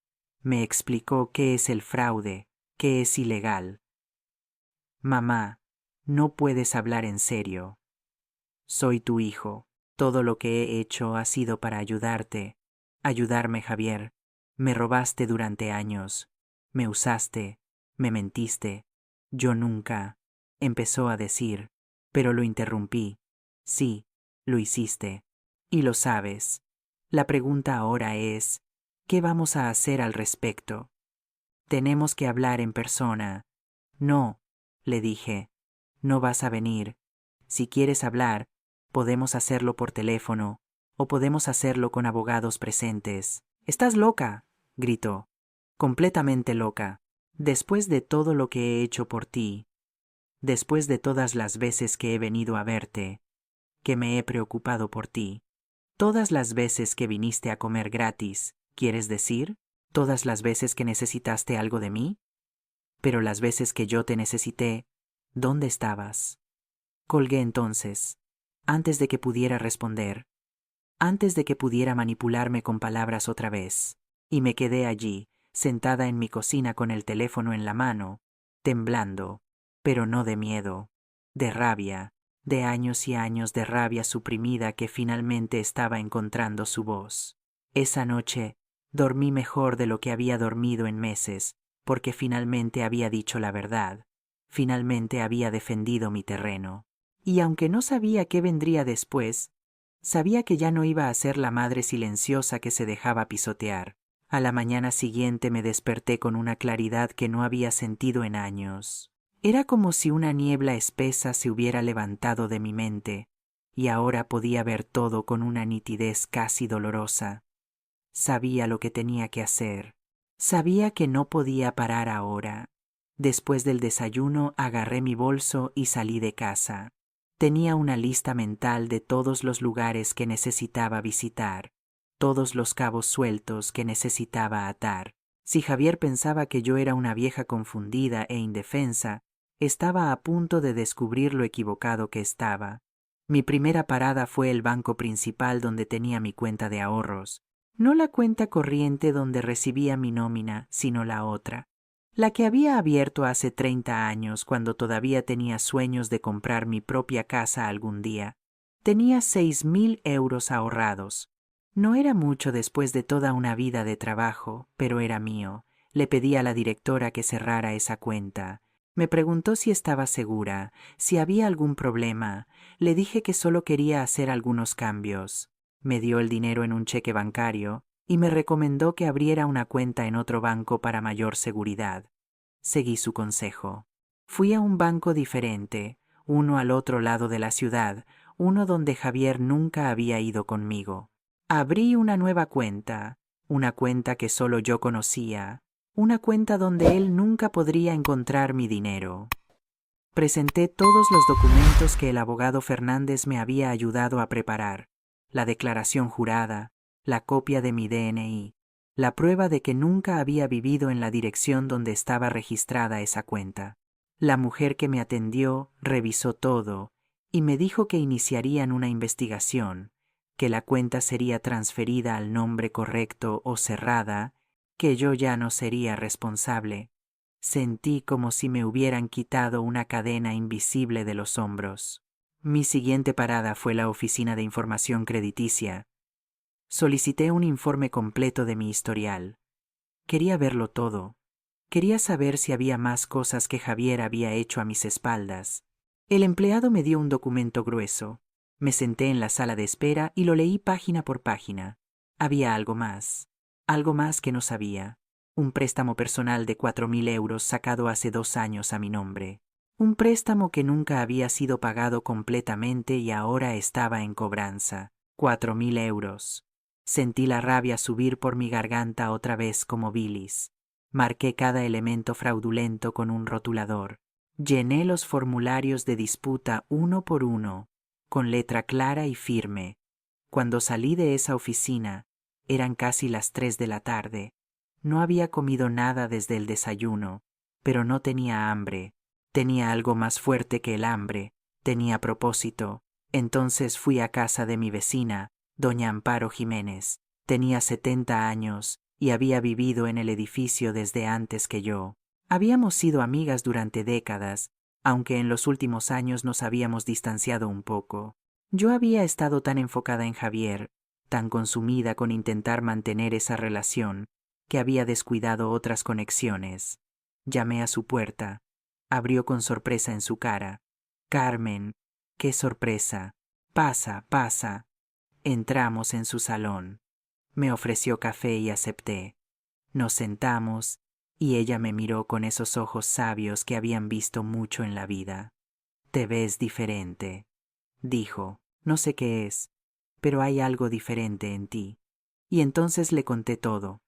A: Me explicó qué es el fraude, qué es ilegal. Mamá, no puedes hablar en serio. Soy tu hijo. Todo lo que he hecho ha sido para ayudarte. Ayudarme, Javier. Me robaste durante años. Me usaste. Me mentiste. Yo nunca. Empezó a decir, pero lo interrumpí. Sí, lo hiciste. Y lo sabes. La pregunta ahora es, ¿qué vamos a hacer al respecto? Tenemos que hablar en persona. No, le dije, no vas a venir. Si quieres hablar, podemos hacerlo por teléfono, o podemos hacerlo con abogados presentes. ¡Estás loca!, gritó. Completamente loca. Después de todo lo que he hecho por ti, después de todas las veces que he venido a verte, que me he preocupado por ti, todas las veces que viniste a comer gratis, ¿quieres decir? ¿Todas las veces que necesitaste algo de mí? Pero las veces que yo te necesité, ¿dónde estabas? Colgué entonces, antes de que pudiera responder, antes de que pudiera manipularme con palabras otra vez, y me quedé allí, sentada en mi cocina con el teléfono en la mano, temblando, pero no de miedo, de rabia, de años y años de rabia suprimida que finalmente estaba encontrando su voz. Esa noche dormí mejor de lo que había dormido en meses, porque finalmente había dicho la verdad, finalmente había defendido mi terreno. Y aunque no sabía qué vendría después, sabía que ya no iba a ser la madre silenciosa que se dejaba pisotear. A la mañana siguiente me desperté con una claridad que no había sentido en años. Era como si una niebla espesa se hubiera levantado de mi mente, y ahora podía ver todo con una nitidez casi dolorosa. Sabía lo que tenía que hacer. Sabía que no podía parar ahora. Después del desayuno agarré mi bolso y salí de casa. Tenía una lista mental de todos los lugares que necesitaba visitar, todos los cabos sueltos que necesitaba atar. Si Javier pensaba que yo era una vieja confundida e indefensa, estaba a punto de descubrir lo equivocado que estaba. Mi primera parada fue el banco principal donde tenía mi cuenta de ahorros. No la cuenta corriente donde recibía mi nómina, sino la otra, La que había abierto hace 30 años cuando todavía tenía sueños de comprar mi propia casa algún día. Tenía 6.000 euros ahorrados. No era mucho después de toda una vida de trabajo, pero era mío. Le pedí a la directora que cerrara esa cuenta. Me preguntó si estaba segura, si había algún problema. Le dije que solo quería hacer algunos cambios. Me dio el dinero en un cheque bancario y me recomendó que abriera una cuenta en otro banco para mayor seguridad. Seguí su consejo. Fui a un banco diferente, uno al otro lado de la ciudad, uno donde Javier nunca había ido conmigo. Abrí una nueva cuenta, una cuenta que solo yo conocía, una cuenta donde él nunca podría encontrar mi dinero. Presenté todos los documentos que el abogado Fernández me había ayudado a preparar, la declaración jurada, la copia de mi DNI, la prueba de que nunca había vivido en la dirección donde estaba registrada esa cuenta. La mujer que me atendió revisó todo y me dijo que iniciarían una investigación, que la cuenta sería transferida al nombre correcto o cerrada, que yo ya no sería responsable. Sentí como si me hubieran quitado una cadena invisible de los hombros. Mi siguiente parada fue la oficina de información crediticia. Solicité un informe completo de mi historial. Quería verlo todo. Quería saber si había más cosas que Javier había hecho a mis espaldas. El empleado me dio un documento grueso. Me senté en la sala de espera y lo leí página por página. Había algo más que no sabía. Un préstamo personal de 4.000 euros sacado hace 2 años a mi nombre. Un préstamo que nunca había sido pagado completamente y ahora estaba en cobranza. 4.000 euros. Sentí la rabia subir por mi garganta otra vez como bilis. Marqué cada elemento fraudulento con un rotulador. Llené los formularios de disputa uno por uno, con letra clara y firme. Cuando salí de esa oficina, eran casi las 3 de la tarde. No había comido nada desde el desayuno, pero no tenía hambre. Tenía algo más fuerte que el hambre. Tenía propósito. Entonces fui a casa de mi vecina, doña Amparo Jiménez. Tenía 70 años y había vivido en el edificio desde antes que yo. Habíamos sido amigas durante décadas, aunque en los últimos años nos habíamos distanciado un poco. Yo había estado tan enfocada en Javier, tan consumida con intentar mantener esa relación, que había descuidado otras conexiones. Llamé a su puerta. Abrió con sorpresa en su cara. «Carmen, qué sorpresa. Pasa, pasa». Entramos en su salón. Me ofreció café y acepté. Nos sentamos y ella me miró con esos ojos sabios que habían visto mucho en la vida. «Te ves diferente», dijo. «No sé qué es, pero hay algo diferente en ti». Y entonces le conté todo.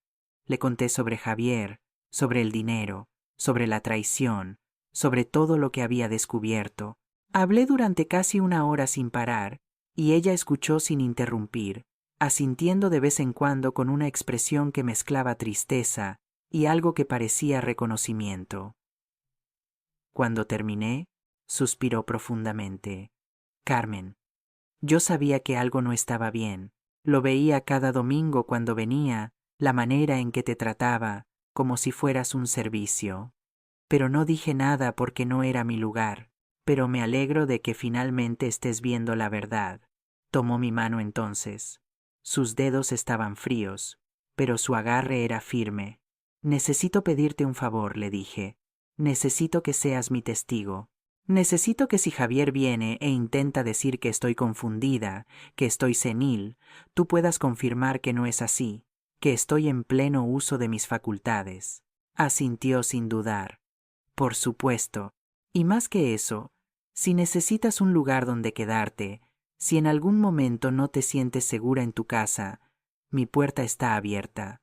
A: Le conté sobre Javier, sobre el dinero, sobre la traición, sobre todo lo que había descubierto. Hablé durante casi 1 hora sin parar, y ella escuchó sin interrumpir, asintiendo de vez en cuando con una expresión que mezclaba tristeza y algo que parecía reconocimiento. Cuando terminé, suspiró profundamente. «Carmen, yo sabía que algo no estaba bien. Lo veía cada domingo cuando venía, la manera en que te trataba, como si fueras un servicio. Pero no dije nada porque no era mi lugar. Pero me alegro de que finalmente estés viendo la verdad». Tomó mi mano entonces. Sus dedos estaban fríos, pero su agarre era firme. «Necesito pedirte un favor», le dije. «Necesito que seas mi testigo. Necesito que si Javier viene e intenta decir que estoy confundida, que estoy senil, tú puedas confirmar que no es así, que estoy en pleno uso de mis facultades». Asintió sin dudar. «Por supuesto. Y más que eso, si necesitas un lugar donde quedarte, si en algún momento no te sientes segura en tu casa, mi puerta está abierta».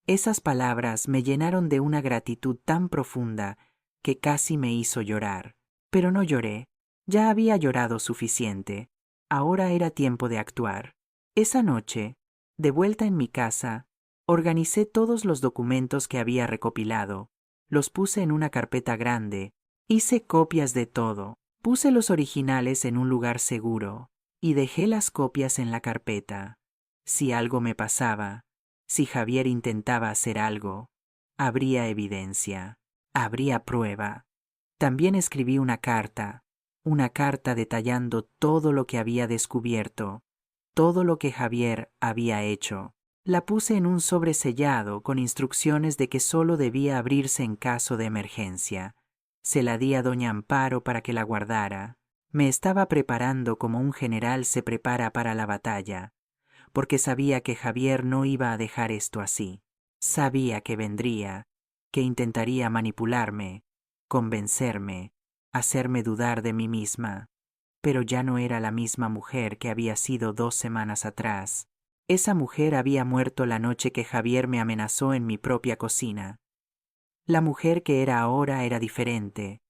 A: Esas palabras me llenaron de una gratitud tan profunda que casi me hizo llorar. Pero no lloré. Ya había llorado suficiente. Ahora era tiempo de actuar. Esa noche, de vuelta en mi casa, organicé todos los documentos que había recopilado. Los puse en una carpeta grande. Hice copias de todo. Puse los originales en un lugar seguro y dejé las copias en la carpeta. Si algo me pasaba, si Javier intentaba hacer algo, habría evidencia. Habría prueba. También escribí una carta detallando todo lo que había descubierto, todo lo que Javier había hecho. La puse en un sobre sellado con instrucciones de que solo debía abrirse en caso de emergencia. Se la di a doña Amparo para que la guardara. Me estaba preparando como un general se prepara para la batalla, porque sabía que Javier no iba a dejar esto así. Sabía que vendría, que intentaría manipularme, convencerme, hacerme dudar de mí misma. Pero ya no era la misma mujer que había sido 2 semanas atrás. Esa mujer había muerto la noche que Javier me amenazó en mi propia cocina. La mujer que era ahora era diferente.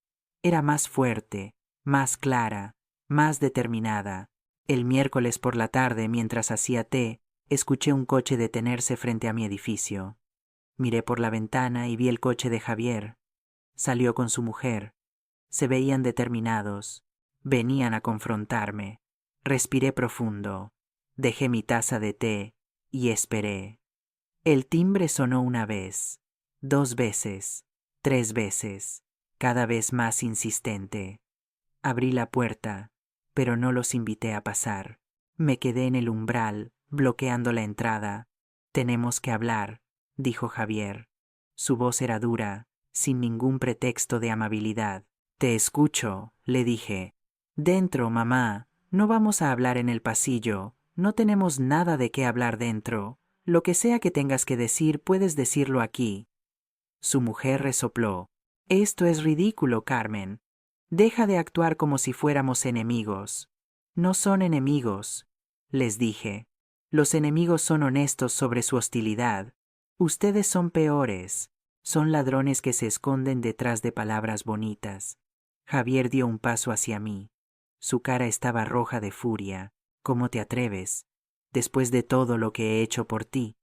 A: Era más fuerte, más clara, más determinada. El miércoles por la tarde, mientras hacía té, escuché un coche detenerse frente a mi edificio. Miré por la ventana y vi el coche de Javier. Salió con su mujer. Se veían determinados. Venían a confrontarme. Respiré profundo. Dejé mi taza de té y esperé. El timbre sonó una vez, 2 veces, 3 veces, cada vez más insistente. Abrí la puerta, pero no los invité a pasar. Me quedé en el umbral, bloqueando la entrada. Tenemos que hablar, dijo Javier. Su voz era dura, sin ningún pretexto de amabilidad. Te escucho, le dije. Dentro, mamá. No vamos a hablar en el pasillo. No tenemos nada de qué hablar dentro. Lo que sea que tengas que decir, puedes decirlo aquí. Su mujer resopló. Esto es ridículo, Carmen. Deja de actuar como si fuéramos enemigos. No son enemigos, les dije. Los enemigos son honestos sobre su hostilidad. Ustedes son peores. Son ladrones que se esconden detrás de palabras bonitas. Javier dio un paso hacia mí. Su cara estaba roja de furia. ¿Cómo te atreves? Después de todo lo que he hecho por ti,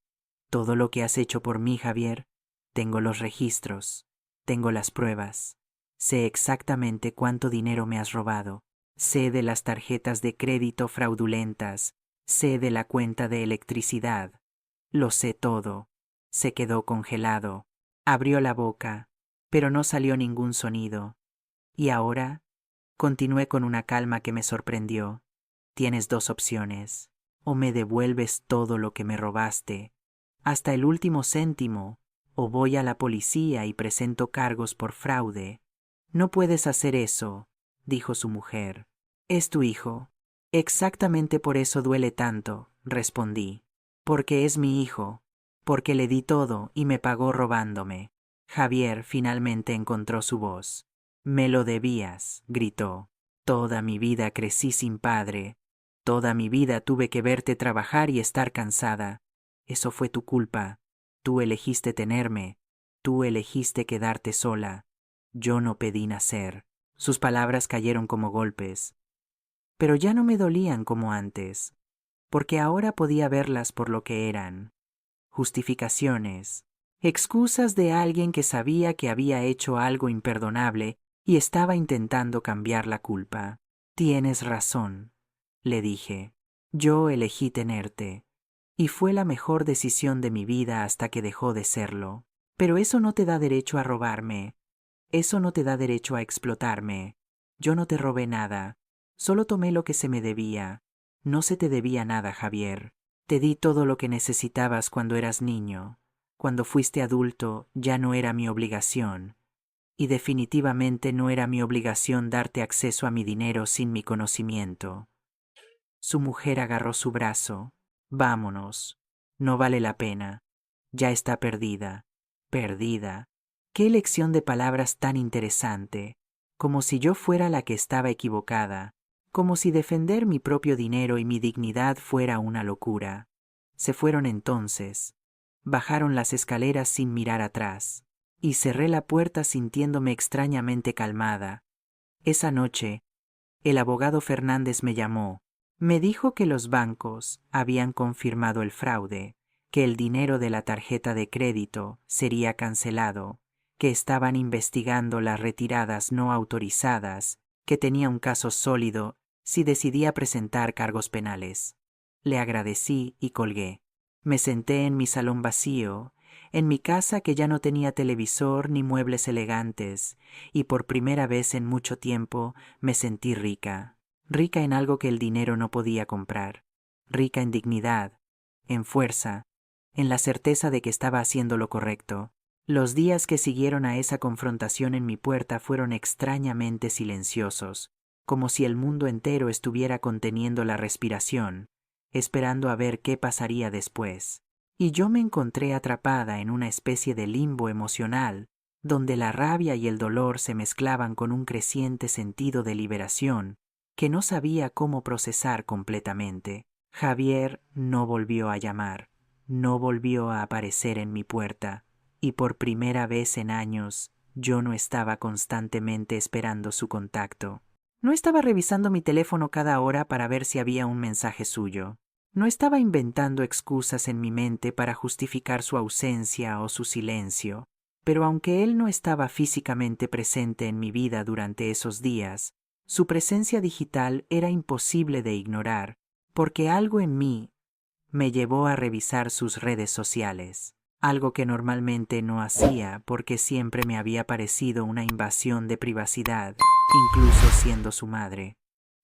A: todo lo que has hecho por mí, Javier, tengo los registros, tengo las pruebas. Sé exactamente cuánto dinero me has robado. Sé de las tarjetas de crédito fraudulentas. Sé de la cuenta de electricidad. Lo sé todo. Se quedó congelado. Abrió la boca, pero no salió ningún sonido. ¿Y ahora? Continué con una calma que me sorprendió. Tienes 2 opciones. O me devuelves todo lo que me robaste, hasta el último céntimo, o voy a la policía y presento cargos por fraude. No puedes hacer eso, dijo su mujer. Es tu hijo. Exactamente por eso duele tanto, respondí. Porque es mi hijo. Porque le di todo y me pagó robándome. Javier finalmente encontró su voz. Me lo debías, gritó. Toda mi vida crecí sin padre. Toda mi vida tuve que verte trabajar y estar cansada. Eso fue tu culpa. Tú elegiste tenerme. Tú elegiste quedarte sola. Yo no pedí nacer. Sus palabras cayeron como golpes. Pero ya no me dolían como antes, porque ahora podía verlas por lo que eran. Justificaciones. Excusas de alguien que sabía que había hecho algo imperdonable y estaba intentando cambiar la culpa. Tienes razón, le dije. Yo elegí tenerte. Y fue la mejor decisión de mi vida hasta que dejó de serlo. Pero eso no te da derecho a robarme. Eso no te da derecho a explotarme. Yo no te robé nada. Solo tomé lo que se me debía. No se te debía nada, Javier. Te di todo lo que necesitabas cuando eras niño. Cuando fuiste adulto ya no era mi obligación. Y definitivamente no era mi obligación darte acceso a mi dinero sin mi conocimiento. Su mujer agarró su brazo. Vámonos. No vale la pena. Ya está perdida. Perdida. Qué elección de palabras tan interesante. Como si yo fuera la que estaba equivocada. Como si defender mi propio dinero y mi dignidad fuera una locura. Se fueron entonces. Bajaron las escaleras sin mirar atrás. Y cerré la puerta sintiéndome extrañamente calmada. Esa noche, el abogado Fernández me llamó. Me dijo que los bancos habían confirmado el fraude, que el dinero de la tarjeta de crédito sería cancelado, que estaban investigando las retiradas no autorizadas, que tenía un caso sólido si decidía presentar cargos penales. Le agradecí y colgué. Me senté en mi salón vacío, en mi casa que ya no tenía televisor ni muebles elegantes, y por primera vez en mucho tiempo me sentí rica, rica en algo que el dinero no podía comprar, rica en dignidad, en fuerza, en la certeza de que estaba haciendo lo correcto. Los días que siguieron a esa confrontación en mi puerta fueron extrañamente silenciosos, como si el mundo entero estuviera conteniendo la respiración, esperando a ver qué pasaría después. Y yo me encontré atrapada en una especie de limbo emocional, donde la rabia y el dolor se mezclaban con un creciente sentido de liberación que no sabía cómo procesar completamente. Javier no volvió a llamar, no volvió a aparecer en mi puerta, y por primera vez en años yo no estaba constantemente esperando su contacto. No estaba revisando mi teléfono cada hora para ver si había un mensaje suyo. No estaba inventando excusas en mi mente para justificar su ausencia o su silencio, pero aunque él no estaba físicamente presente en mi vida durante esos días, su presencia digital era imposible de ignorar, porque algo en mí me llevó a revisar sus redes sociales, algo que normalmente no hacía porque siempre me había parecido una invasión de privacidad, incluso siendo su madre.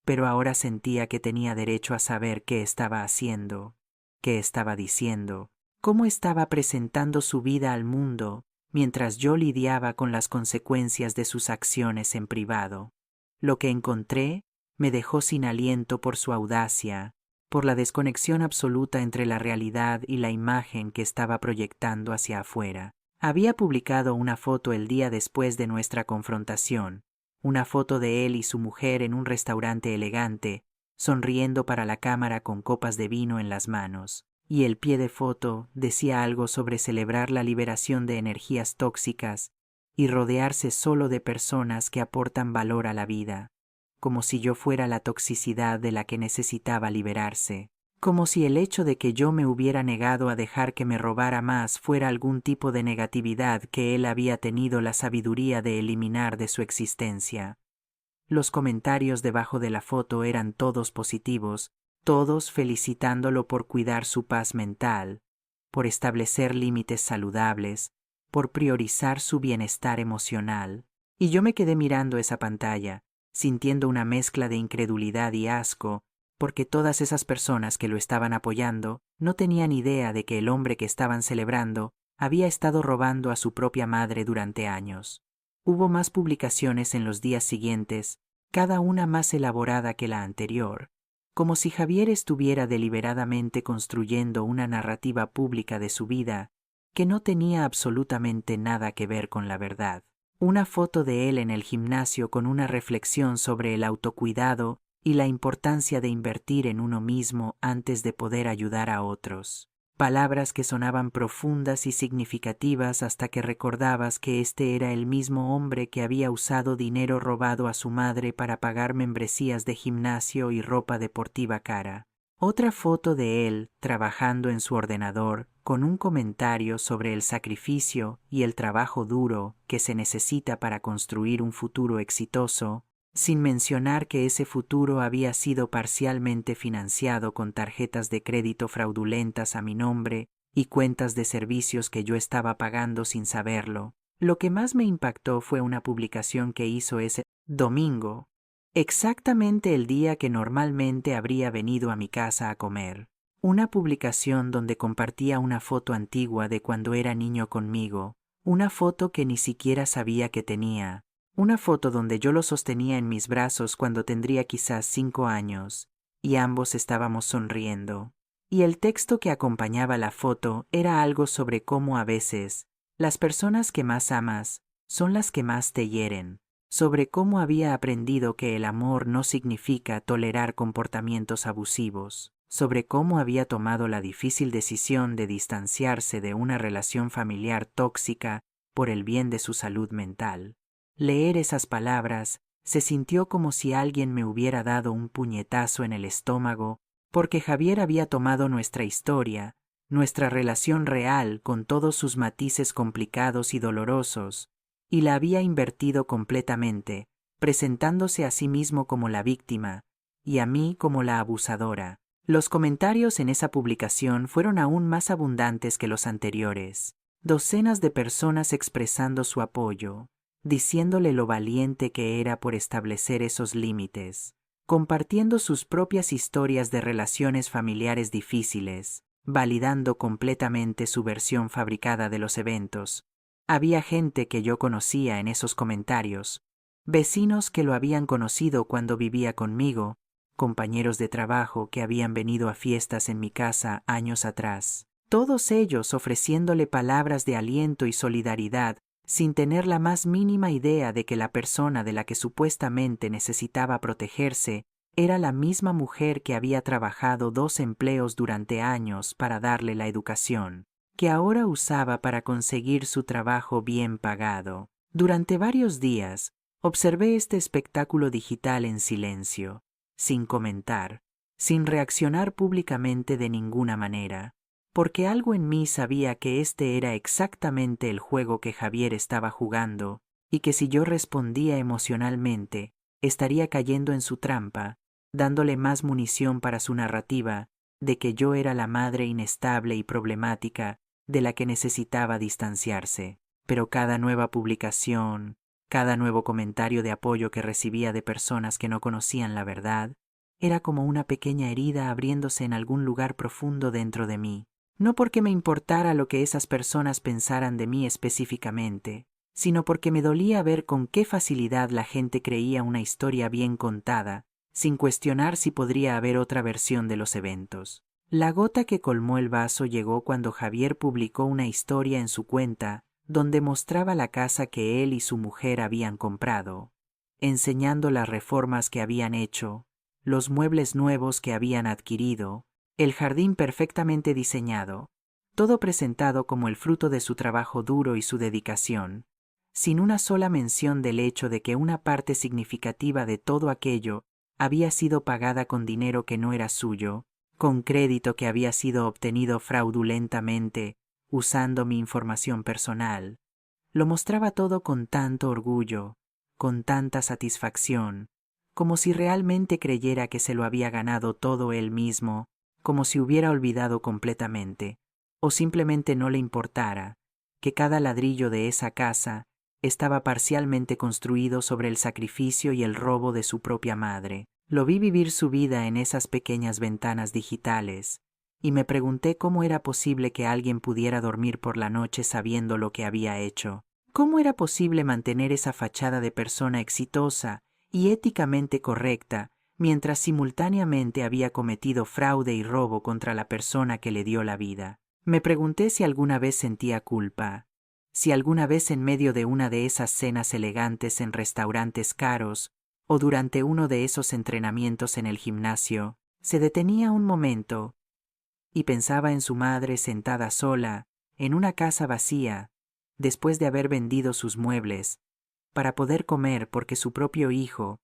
A: Pero ahora sentía que tenía derecho a saber qué estaba haciendo, qué estaba diciendo, cómo estaba presentando su vida al mundo mientras yo lidiaba con las consecuencias de sus acciones en privado. Lo que encontré me dejó sin aliento por su audacia, por la desconexión absoluta entre la realidad y la imagen que estaba proyectando hacia afuera. Había publicado una foto el día después de nuestra confrontación, una foto de él y su mujer en un restaurante elegante, sonriendo para la cámara con copas de vino en las manos, y el pie de foto decía algo sobre celebrar la liberación de energías tóxicas y rodearse solo de personas que aportan valor a la vida, como si yo fuera la toxicidad de la que necesitaba liberarse, como si el hecho de que yo me hubiera negado a dejar que me robara más fuera algún tipo de negatividad que él había tenido la sabiduría de eliminar de su existencia. Los comentarios debajo de la foto eran todos positivos, todos felicitándolo por cuidar su paz mental, por establecer límites saludables, por priorizar su bienestar emocional. Y yo me quedé mirando esa pantalla, sintiendo una mezcla de incredulidad y asco, porque todas esas personas que lo estaban apoyando no tenían idea de que el hombre que estaban celebrando había estado robando a su propia madre durante años. Hubo más publicaciones en los días siguientes, cada una más elaborada que la anterior, como si Javier estuviera deliberadamente construyendo una narrativa pública de su vida que no tenía absolutamente nada que ver con la verdad. Una foto de él en el gimnasio con una reflexión sobre el autocuidado y la importancia de invertir en uno mismo antes de poder ayudar a otros. Palabras que sonaban profundas y significativas hasta que recordabas que este era el mismo hombre que había usado dinero robado a su madre para pagar membresías de gimnasio y ropa deportiva cara. Otra foto de él trabajando en su ordenador con un comentario sobre el sacrificio y el trabajo duro que se necesita para construir un futuro exitoso, sin mencionar que ese futuro había sido parcialmente financiado con tarjetas de crédito fraudulentas a mi nombre y cuentas de servicios que yo estaba pagando sin saberlo. Lo que más me impactó fue una publicación que hizo ese domingo, exactamente el día que normalmente habría venido a mi casa a comer. Una publicación donde compartía una foto antigua de cuando era niño conmigo, una foto que ni siquiera sabía que tenía. Una foto donde yo lo sostenía en mis brazos cuando tendría quizás 5 años, y ambos estábamos sonriendo. Y el texto que acompañaba la foto era algo sobre cómo a veces las personas que más amas son las que más te hieren, sobre cómo había aprendido que el amor no significa tolerar comportamientos abusivos, sobre cómo había tomado la difícil decisión de distanciarse de una relación familiar tóxica por el bien de su salud mental. Leer esas palabras se sintió como si alguien me hubiera dado un puñetazo en el estómago, porque Javier había tomado nuestra historia, nuestra relación real con todos sus matices complicados y dolorosos, y la había invertido completamente, presentándose a sí mismo como la víctima y a mí como la abusadora. Los comentarios en esa publicación fueron aún más abundantes que los anteriores. docenas de personas expresando su apoyo, diciéndole lo valiente que era por establecer esos límites, compartiendo sus propias historias de relaciones familiares difíciles, validando completamente su versión fabricada de los eventos. Había gente que yo conocía en esos comentarios, vecinos que lo habían conocido cuando vivía conmigo, compañeros de trabajo que habían venido a fiestas en mi casa años atrás, todos ellos ofreciéndole palabras de aliento y solidaridad sin tener la más mínima idea de que la persona de la que supuestamente necesitaba protegerse era la misma mujer que había trabajado 2 empleos durante años para darle la educación, que ahora usaba para conseguir su trabajo bien pagado. Durante varios días, observé este espectáculo digital en silencio, sin comentar, sin reaccionar públicamente de ninguna manera, porque algo en mí sabía que este era exactamente el juego que Javier estaba jugando, y que si yo respondía emocionalmente, estaría cayendo en su trampa, dándole más munición para su narrativa de que yo era la madre inestable y problemática de la que necesitaba distanciarse. Pero cada nueva publicación, cada nuevo comentario de apoyo que recibía de personas que no conocían la verdad, era como una pequeña herida abriéndose en algún lugar profundo dentro de mí. No porque me importara lo que esas personas pensaran de mí específicamente, sino porque me dolía ver con qué facilidad la gente creía una historia bien contada, sin cuestionar si podría haber otra versión de los eventos. La gota que colmó el vaso llegó cuando Javier publicó una historia en su cuenta donde mostraba la casa que él y su mujer habían comprado, enseñando las reformas que habían hecho, los muebles nuevos que habían adquirido, el jardín perfectamente diseñado, todo presentado como el fruto de su trabajo duro y su dedicación, sin una sola mención del hecho de que una parte significativa de todo aquello había sido pagada con dinero que no era suyo, con crédito que había sido obtenido fraudulentamente, usando mi información personal. Lo mostraba todo con tanto orgullo, con tanta satisfacción, como si realmente creyera que se lo había ganado todo él mismo, como si hubiera olvidado completamente, o simplemente no le importara, que cada ladrillo de esa casa estaba parcialmente construido sobre el sacrificio y el robo de su propia madre. Lo vi vivir su vida en esas pequeñas ventanas digitales, y me pregunté cómo era posible que alguien pudiera dormir por la noche sabiendo lo que había hecho. ¿Cómo era posible mantener esa fachada de persona exitosa y éticamente correcta, mientras simultáneamente había cometido fraude y robo contra la persona que le dio la vida? Me pregunté si alguna vez sentía culpa, si alguna vez en medio de una de esas cenas elegantes en restaurantes caros, o durante uno de esos entrenamientos en el gimnasio, se detenía un momento y pensaba en su madre sentada sola, en una casa vacía, después de haber vendido sus muebles, para poder comer porque su propio hijo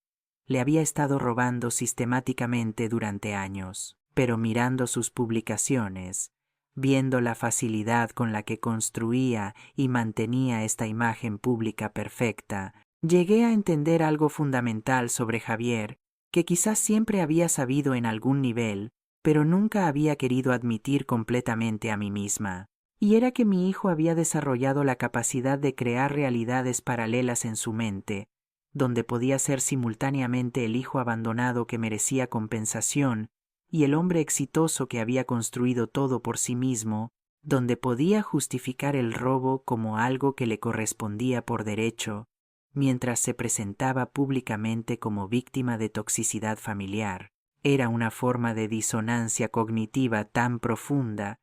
A: le había estado robando sistemáticamente durante años. Pero mirando sus publicaciones, viendo la facilidad con la que construía y mantenía esta imagen pública perfecta, llegué a entender algo fundamental sobre Javier, que quizás siempre había sabido en algún nivel, pero nunca había querido admitir completamente a mí misma. Y era que mi hijo había desarrollado la capacidad de crear realidades paralelas en su mente, donde podía ser simultáneamente el hijo abandonado que merecía compensación y el hombre exitoso que había construido todo por sí mismo, donde podía justificar el robo como algo que le correspondía por derecho, mientras se presentaba públicamente como víctima de toxicidad familiar. Era una forma de disonancia cognitiva tan profunda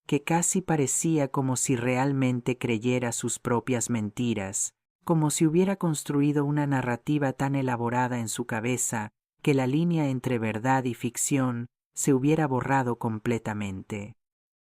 A: que casi parecía como si realmente creyera sus propias mentiras, como si hubiera construido una narrativa tan elaborada en su cabeza que la línea entre verdad y ficción se hubiera borrado completamente.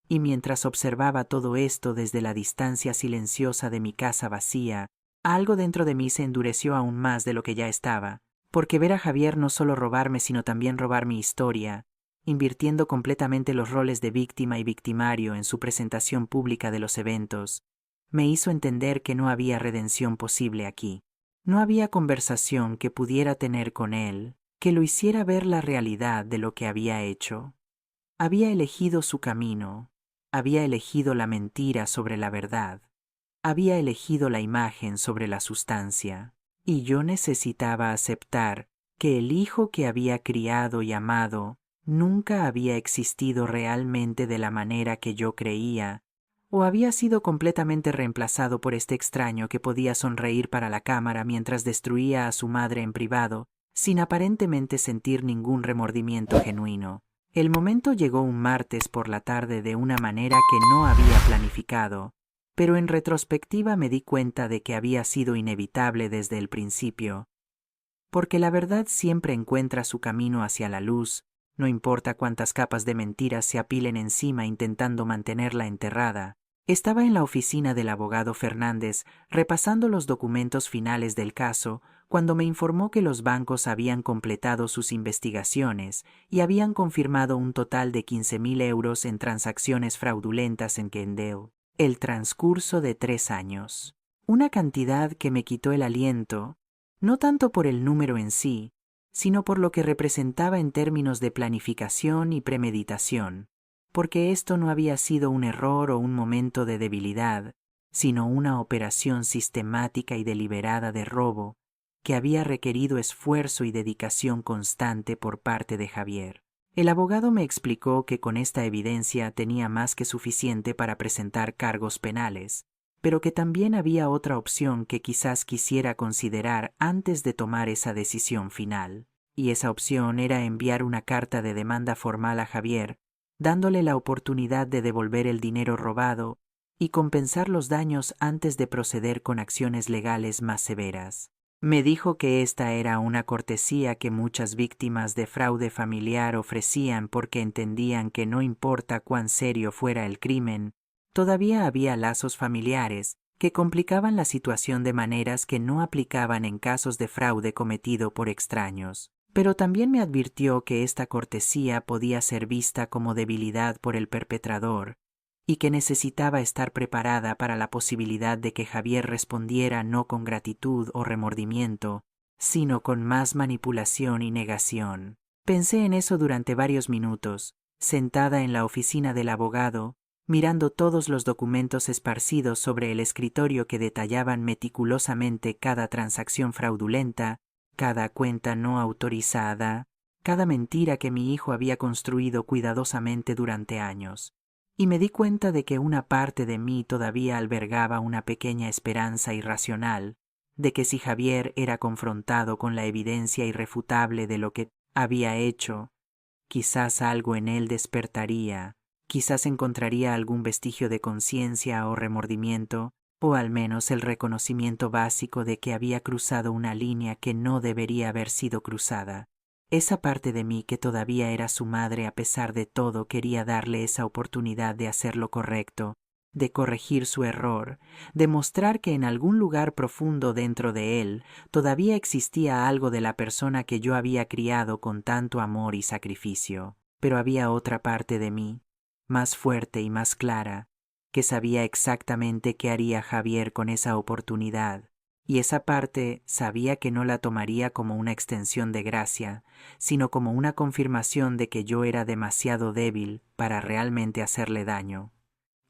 A: Y mientras observaba todo esto desde la distancia silenciosa de mi casa vacía, algo dentro de mí se endureció aún más de lo que ya estaba, porque ver a Javier no solo robarme sino también robar mi historia, invirtiendo completamente los roles de víctima y victimario en su presentación pública de los eventos, me hizo entender que no había redención posible aquí. No había conversación que pudiera tener con él que lo hiciera ver la realidad de lo que había hecho. Había elegido su camino, Había elegido la mentira sobre la verdad. Había elegido la imagen sobre la sustancia. Y yo necesitaba aceptar que el hijo que había criado y amado nunca había existido realmente de la manera que yo creía, o había sido completamente reemplazado por este extraño que podía sonreír para la cámara mientras destruía a su madre en privado, sin aparentemente sentir ningún remordimiento genuino. El momento llegó un martes por la tarde de una manera que no había planificado, pero en retrospectiva me di cuenta de que había sido inevitable desde el principio, porque la verdad siempre encuentra su camino hacia la luz, no importa cuántas capas de mentiras se apilen encima intentando mantenerla enterrada. Estaba en la oficina del abogado Fernández repasando los documentos finales del caso cuando me informó que los bancos habían completado sus investigaciones y habían confirmado un total de 15.000 euros en transacciones fraudulentas en Kendall. El transcurso de 3 años. Una cantidad que me quitó el aliento, no tanto por el número en sí, sino por lo que representaba en términos de planificación y premeditación, porque esto no había sido un error o un momento de debilidad, sino una operación sistemática y deliberada de robo que había requerido esfuerzo y dedicación constante por parte de Javier. El abogado me explicó que con esta evidencia tenía más que suficiente para presentar cargos penales, pero que también había otra opción que quizás quisiera considerar antes de tomar esa decisión final, y esa opción era enviar una carta de demanda formal a Javier, dándole la oportunidad de devolver el dinero robado y compensar los daños antes de proceder con acciones legales más severas. Me dijo que esta era una cortesía que muchas víctimas de fraude familiar ofrecían porque entendían que no importa cuán serio fuera el crimen, todavía había lazos familiares que complicaban la situación de maneras que no aplicaban en casos de fraude cometido por extraños. Pero también me advirtió que esta cortesía podía ser vista como debilidad por el perpetrador y que necesitaba estar preparada para la posibilidad de que Javier respondiera no con gratitud o remordimiento, sino con más manipulación y negación. Pensé en eso durante varios minutos, sentada en la oficina del abogado, mirando todos los documentos esparcidos sobre el escritorio que detallaban meticulosamente cada transacción fraudulenta, cada cuenta no autorizada, cada mentira que mi hijo había construido cuidadosamente durante años. Y me di cuenta de que una parte de mí todavía albergaba una pequeña esperanza irracional de que si Javier era confrontado con la evidencia irrefutable de lo que había hecho, quizás algo en él despertaría, quizás encontraría algún vestigio de conciencia o remordimiento, o al menos el reconocimiento básico de que había cruzado una línea que no debería haber sido cruzada. Esa parte de mí que todavía era su madre a pesar de todo quería darle esa oportunidad de hacer lo correcto, de corregir su error, de mostrar que en algún lugar profundo dentro de él todavía existía algo de la persona que yo había criado con tanto amor y sacrificio. Pero había otra parte de mí, más fuerte y más clara, que sabía exactamente qué haría Javier con esa oportunidad. Y esa parte sabía que no la tomaría como una extensión de gracia, sino como una confirmación de que yo era demasiado débil para realmente hacerle daño,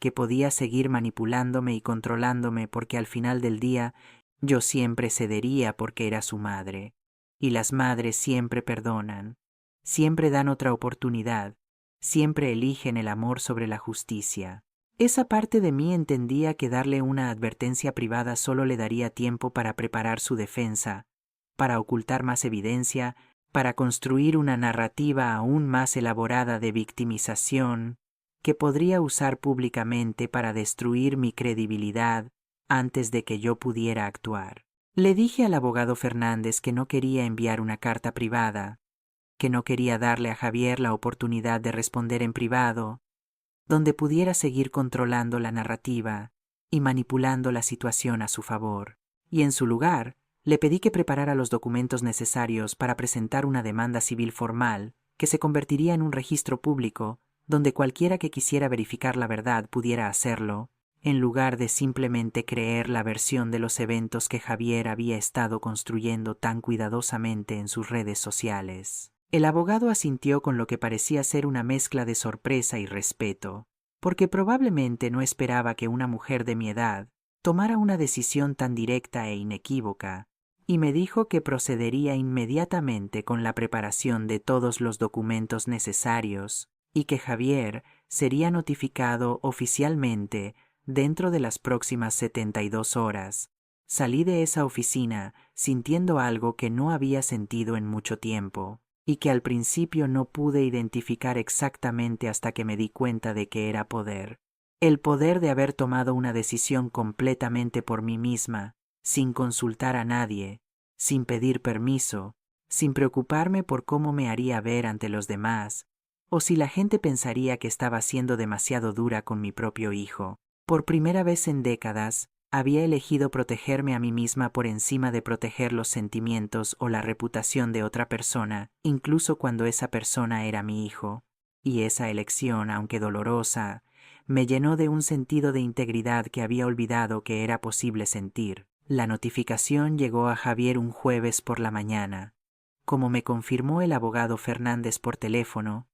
A: que podía seguir manipulándome y controlándome porque al final del día yo siempre cedería porque era su madre, y las madres siempre perdonan, siempre dan otra oportunidad, siempre eligen el amor sobre la justicia. Esa parte de mí entendía que darle una advertencia privada solo le daría tiempo para preparar su defensa, para ocultar más evidencia, para construir una narrativa aún más elaborada de victimización que podría usar públicamente para destruir mi credibilidad antes de que yo pudiera actuar. Le dije al abogado Fernández que no quería enviar una carta privada, que no quería darle a Javier la oportunidad de responder en privado, donde pudiera seguir controlando la narrativa y manipulando la situación a su favor. Y en su lugar, le pedí que preparara los documentos necesarios para presentar una demanda civil formal que se convertiría en un registro público donde cualquiera que quisiera verificar la verdad pudiera hacerlo, en lugar de simplemente creer la versión de los eventos que Javier había estado construyendo tan cuidadosamente en sus redes sociales. El abogado asintió con lo que parecía ser una mezcla de sorpresa y respeto, porque probablemente no esperaba que una mujer de mi edad tomara una decisión tan directa e inequívoca, y me dijo que procedería inmediatamente con la preparación de todos los documentos necesarios y que Javier sería notificado oficialmente dentro de las próximas 72 horas. Salí de esa oficina sintiendo algo que no había sentido en mucho tiempo, y que al principio no pude identificar exactamente hasta que me di cuenta de que era poder. El poder de haber tomado una decisión completamente por mí misma, sin consultar a nadie, sin pedir permiso, sin preocuparme por cómo me haría ver ante los demás, o si la gente pensaría que estaba siendo demasiado dura con mi propio hijo. Por primera vez en décadas, había elegido protegerme a mí misma por encima de proteger los sentimientos o la reputación de otra persona, incluso cuando esa persona era mi hijo. Y esa elección, aunque dolorosa, me llenó de un sentido de integridad que había olvidado que era posible sentir. La notificación llegó a Javier un jueves por la mañana. Como me confirmó el abogado Fernández por teléfono,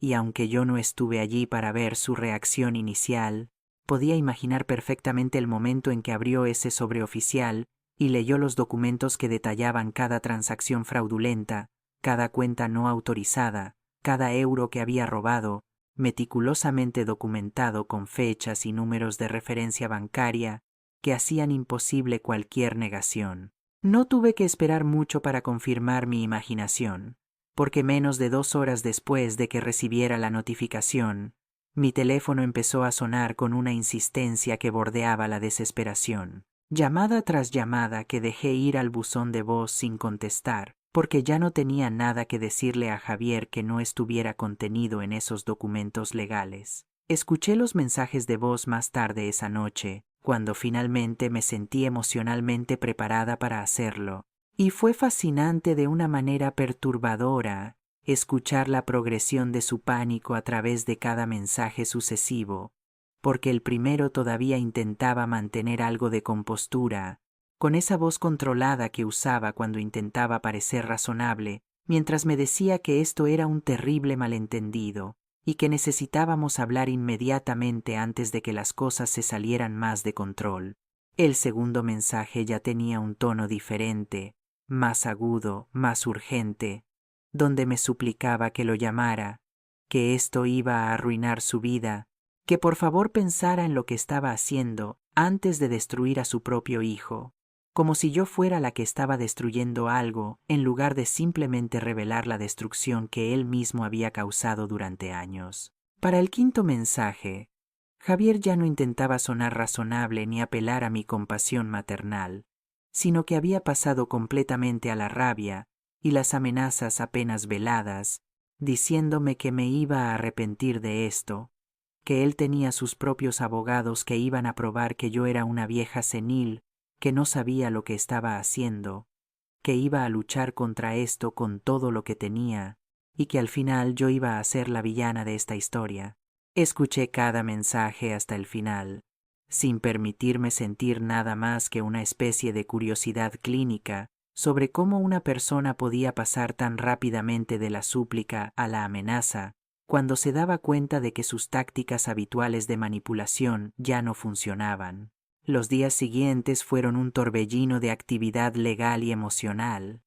A: y aunque yo no estuve allí para ver su reacción inicial, podía imaginar perfectamente el momento en que abrió ese sobre oficial y leyó los documentos que detallaban cada transacción fraudulenta, cada cuenta no autorizada, cada euro que había robado, meticulosamente documentado con fechas y números de referencia bancaria que hacían imposible cualquier negación. No tuve que esperar mucho para confirmar mi imaginación, porque menos de 2 horas después de que recibiera la notificación, mi teléfono empezó a sonar con una insistencia que bordeaba la desesperación. Llamada tras llamada que dejé ir al buzón de voz sin contestar, porque ya no tenía nada que decirle a Javier que no estuviera contenido en esos documentos legales. Escuché los mensajes de voz más tarde esa noche, cuando finalmente me sentí emocionalmente preparada para hacerlo, y fue fascinante de una manera perturbadora escuchar la progresión de su pánico a través de cada mensaje sucesivo, porque el primero todavía intentaba mantener algo de compostura, con esa voz controlada que usaba cuando intentaba parecer razonable, mientras me decía que esto era un terrible malentendido y que necesitábamos hablar inmediatamente antes de que las cosas se salieran más de control. El segundo mensaje ya tenía un tono diferente, más agudo, más urgente, donde me suplicaba que lo llamara, que esto iba a arruinar su vida, que por favor pensara en lo que estaba haciendo antes de destruir a su propio hijo, como si yo fuera la que estaba destruyendo algo en lugar de simplemente revelar la destrucción que él mismo había causado durante años. Para el quinto mensaje, Javier ya no intentaba sonar razonable ni apelar a mi compasión maternal, sino que había pasado completamente a la rabia y las amenazas apenas veladas, diciéndome que me iba a arrepentir de esto, que él tenía sus propios abogados que iban a probar que yo era una vieja senil que no sabía lo que estaba haciendo, que iba a luchar contra esto con todo lo que tenía, y que al final yo iba a ser la villana de esta historia. Escuché cada mensaje hasta el final, sin permitirme sentir nada más que una especie de curiosidad clínica sobre cómo una persona podía pasar tan rápidamente de la súplica a la amenaza cuando se daba cuenta de que sus tácticas habituales de manipulación ya no funcionaban. Los días siguientes fueron un torbellino de actividad legal y emocional,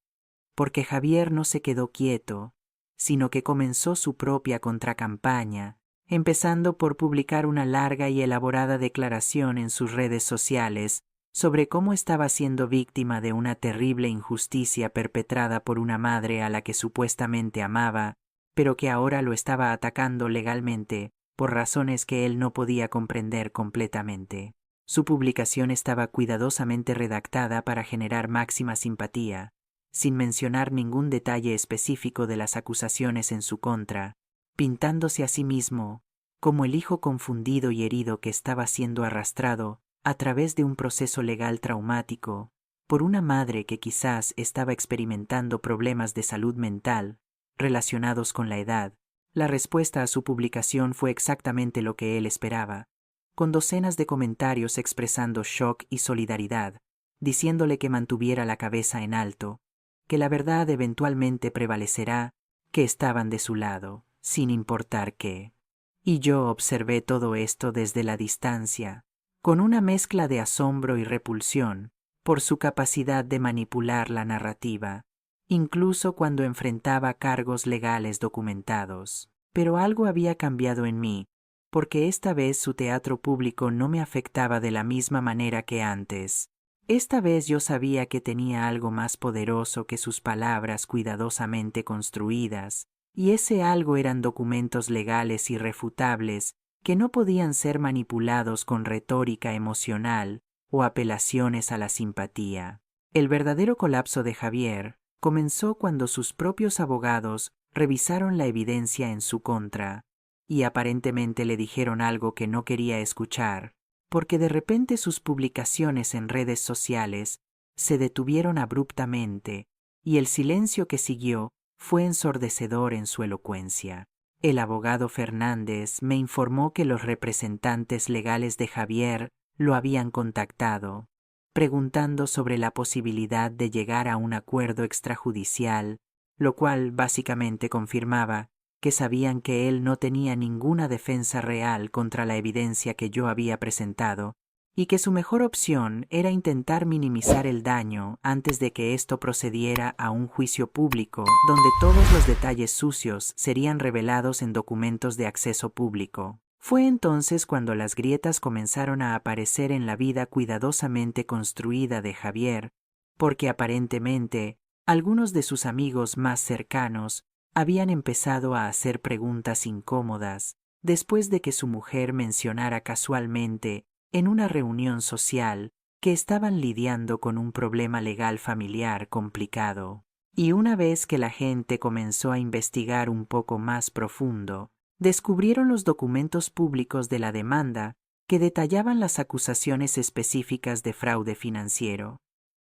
A: porque Javier no se quedó quieto, sino que comenzó su propia contracampaña, empezando por publicar una larga y elaborada declaración en sus redes sociales sobre cómo estaba siendo víctima de una terrible injusticia perpetrada por una madre a la que supuestamente amaba, pero que ahora lo estaba atacando legalmente por razones que él no podía comprender completamente. Su publicación estaba cuidadosamente redactada para generar máxima simpatía, sin mencionar ningún detalle específico de las acusaciones en su contra, pintándose a sí mismo como el hijo confundido y herido que estaba siendo arrastrado a través de un proceso legal traumático por una madre que quizás estaba experimentando problemas de salud mental relacionados con la edad. La respuesta a su publicación fue exactamente lo que él esperaba, con docenas de comentarios expresando shock y solidaridad, diciéndole que mantuviera la cabeza en alto, que la verdad eventualmente prevalecerá, que estaban de su lado, sin importar qué. Y yo observé todo esto desde la distancia, con una mezcla de asombro y repulsión por su capacidad de manipular la narrativa, incluso cuando enfrentaba cargos legales documentados. Pero algo había cambiado en mí, porque esta vez su teatro público no me afectaba de la misma manera que antes. Esta vez yo sabía que tenía algo más poderoso que sus palabras cuidadosamente construidas, y ese algo eran documentos legales irrefutables que no podían ser manipulados con retórica emocional o apelaciones a la simpatía. El verdadero colapso de Javier comenzó cuando sus propios abogados revisaron la evidencia en su contra y aparentemente le dijeron algo que no quería escuchar, porque de repente sus publicaciones en redes sociales se detuvieron abruptamente y el silencio que siguió fue ensordecedor en su elocuencia. El abogado Fernández me informó que los representantes legales de Javier lo habían contactado, preguntando sobre la posibilidad de llegar a un acuerdo extrajudicial, lo cual básicamente confirmaba que sabían que él no tenía ninguna defensa real contra la evidencia que yo había presentado, y que su mejor opción era intentar minimizar el daño antes de que esto procediera a un juicio público, donde todos los detalles sucios serían revelados en documentos de acceso público. Fue entonces cuando las grietas comenzaron a aparecer en la vida cuidadosamente construida de Javier, porque aparentemente algunos de sus amigos más cercanos habían empezado a hacer preguntas incómodas después de que su mujer mencionara casualmente en una reunión social que estaban lidiando con un problema legal familiar complicado. Y una vez que la gente comenzó a investigar un poco más profundo, descubrieron los documentos públicos de la demanda que detallaban las acusaciones específicas de fraude financiero.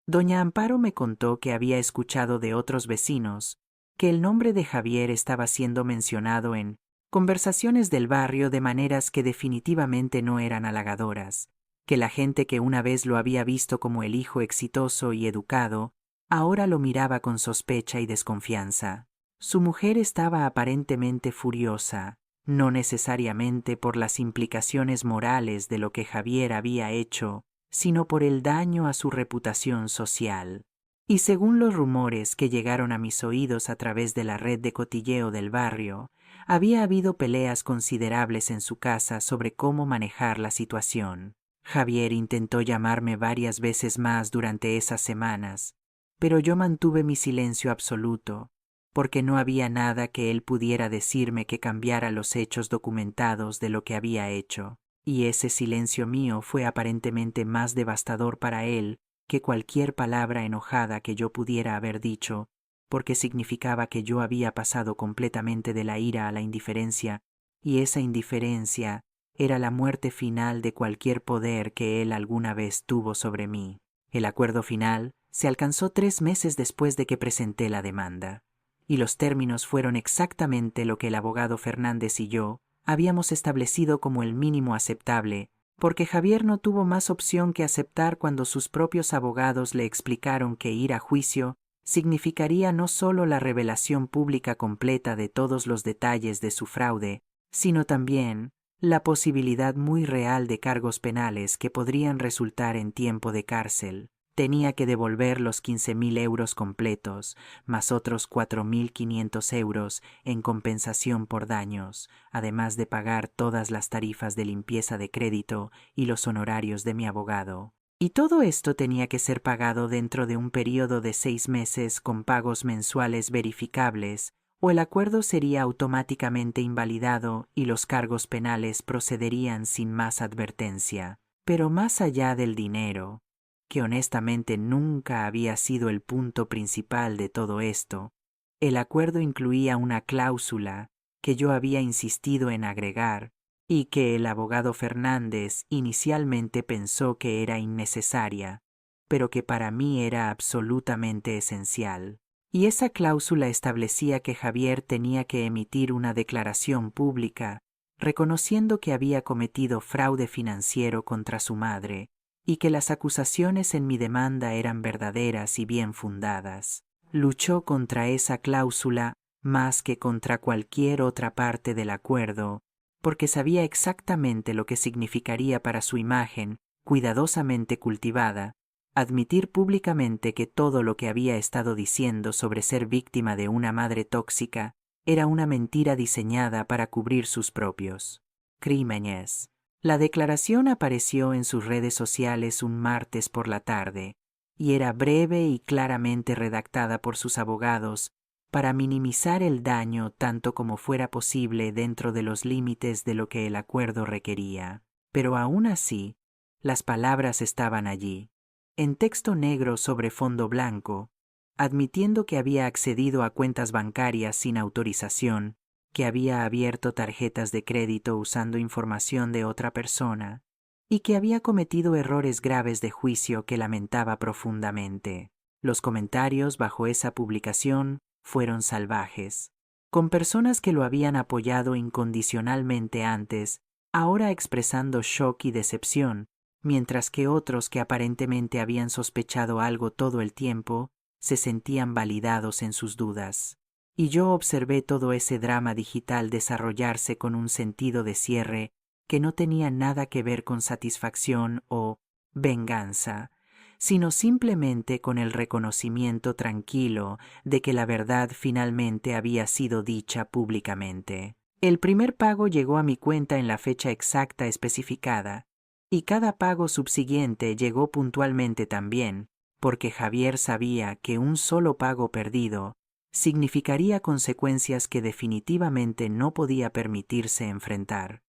A: Doña Amparo me contó que había escuchado de otros vecinos que el nombre de Javier estaba siendo mencionado en conversaciones del barrio de maneras que definitivamente no eran halagadoras, que la gente que una vez lo había visto como el hijo exitoso y educado, ahora lo miraba con sospecha y desconfianza. Su mujer estaba aparentemente furiosa, no necesariamente por las implicaciones morales de lo que Javier había hecho, sino por el daño a su reputación social. Y según los rumores que llegaron a mis oídos a través de la red de cotilleo del barrio, había habido peleas considerables en su casa sobre cómo manejar la situación. Javier intentó llamarme varias veces más durante esas semanas, pero yo mantuve mi silencio absoluto, porque no había nada que él pudiera decirme que cambiara los hechos documentados de lo que había hecho, y ese silencio mío fue aparentemente más devastador para él que cualquier palabra enojada que yo pudiera haber dicho, porque significaba que yo había pasado completamente de la ira a la indiferencia, y esa indiferencia era la muerte final de cualquier poder que él alguna vez tuvo sobre mí. El acuerdo final se alcanzó 3 meses después de que presenté la demanda, y los términos fueron exactamente lo que el abogado Fernández y yo habíamos establecido como el mínimo aceptable, porque Javier no tuvo más opción que aceptar cuando sus propios abogados le explicaron que ir a juicio significaría no solo la revelación pública completa de todos los detalles de su fraude, sino también la posibilidad muy real de cargos penales que podrían resultar en tiempo de cárcel. Tenía que devolver los 15.000 euros completos, más otros 4.500 euros en compensación por daños, además de pagar todas las tarifas de limpieza de crédito y los honorarios de mi abogado. Y todo esto tenía que ser pagado dentro de un período de 6 meses con pagos mensuales verificables, o el acuerdo sería automáticamente invalidado y los cargos penales procederían sin más advertencia. Pero más allá del dinero, que honestamente nunca había sido el punto principal de todo esto, el acuerdo incluía una cláusula que yo había insistido en agregar y que el abogado Fernández inicialmente pensó que era innecesaria, pero que para mí era absolutamente esencial. Y esa cláusula establecía que Javier tenía que emitir una declaración pública reconociendo que había cometido fraude financiero contra su madre y que las acusaciones en mi demanda eran verdaderas y bien fundadas. Luchó contra esa cláusula más que contra cualquier otra parte del acuerdo, porque sabía exactamente lo que significaría para su imagen, cuidadosamente cultivada, admitir públicamente que todo lo que había estado diciendo sobre ser víctima de una madre tóxica era una mentira diseñada para cubrir sus propios crímenes. La declaración apareció en sus redes sociales un martes por la tarde, y era breve y claramente redactada por sus abogados para minimizar el daño tanto como fuera posible dentro de los límites de lo que el acuerdo requería. Pero aún así, las palabras estaban allí, en texto negro sobre fondo blanco, admitiendo que había accedido a cuentas bancarias sin autorización, que había abierto tarjetas de crédito usando información de otra persona y que había cometido errores graves de juicio que lamentaba profundamente. Los comentarios bajo esa publicación fueron salvajes, con personas que lo habían apoyado incondicionalmente antes, ahora expresando shock y decepción, mientras que otros que aparentemente habían sospechado algo todo el tiempo se sentían validados en sus dudas. Y yo observé todo ese drama digital desarrollarse con un sentido de cierre que no tenía nada que ver con satisfacción o venganza, sino simplemente con el reconocimiento tranquilo de que la verdad finalmente había sido dicha públicamente. El primer pago llegó a mi cuenta en la fecha exacta especificada, y cada pago subsiguiente llegó puntualmente también, porque Javier sabía que un solo pago perdido significaría consecuencias que definitivamente no podía permitirse enfrentar.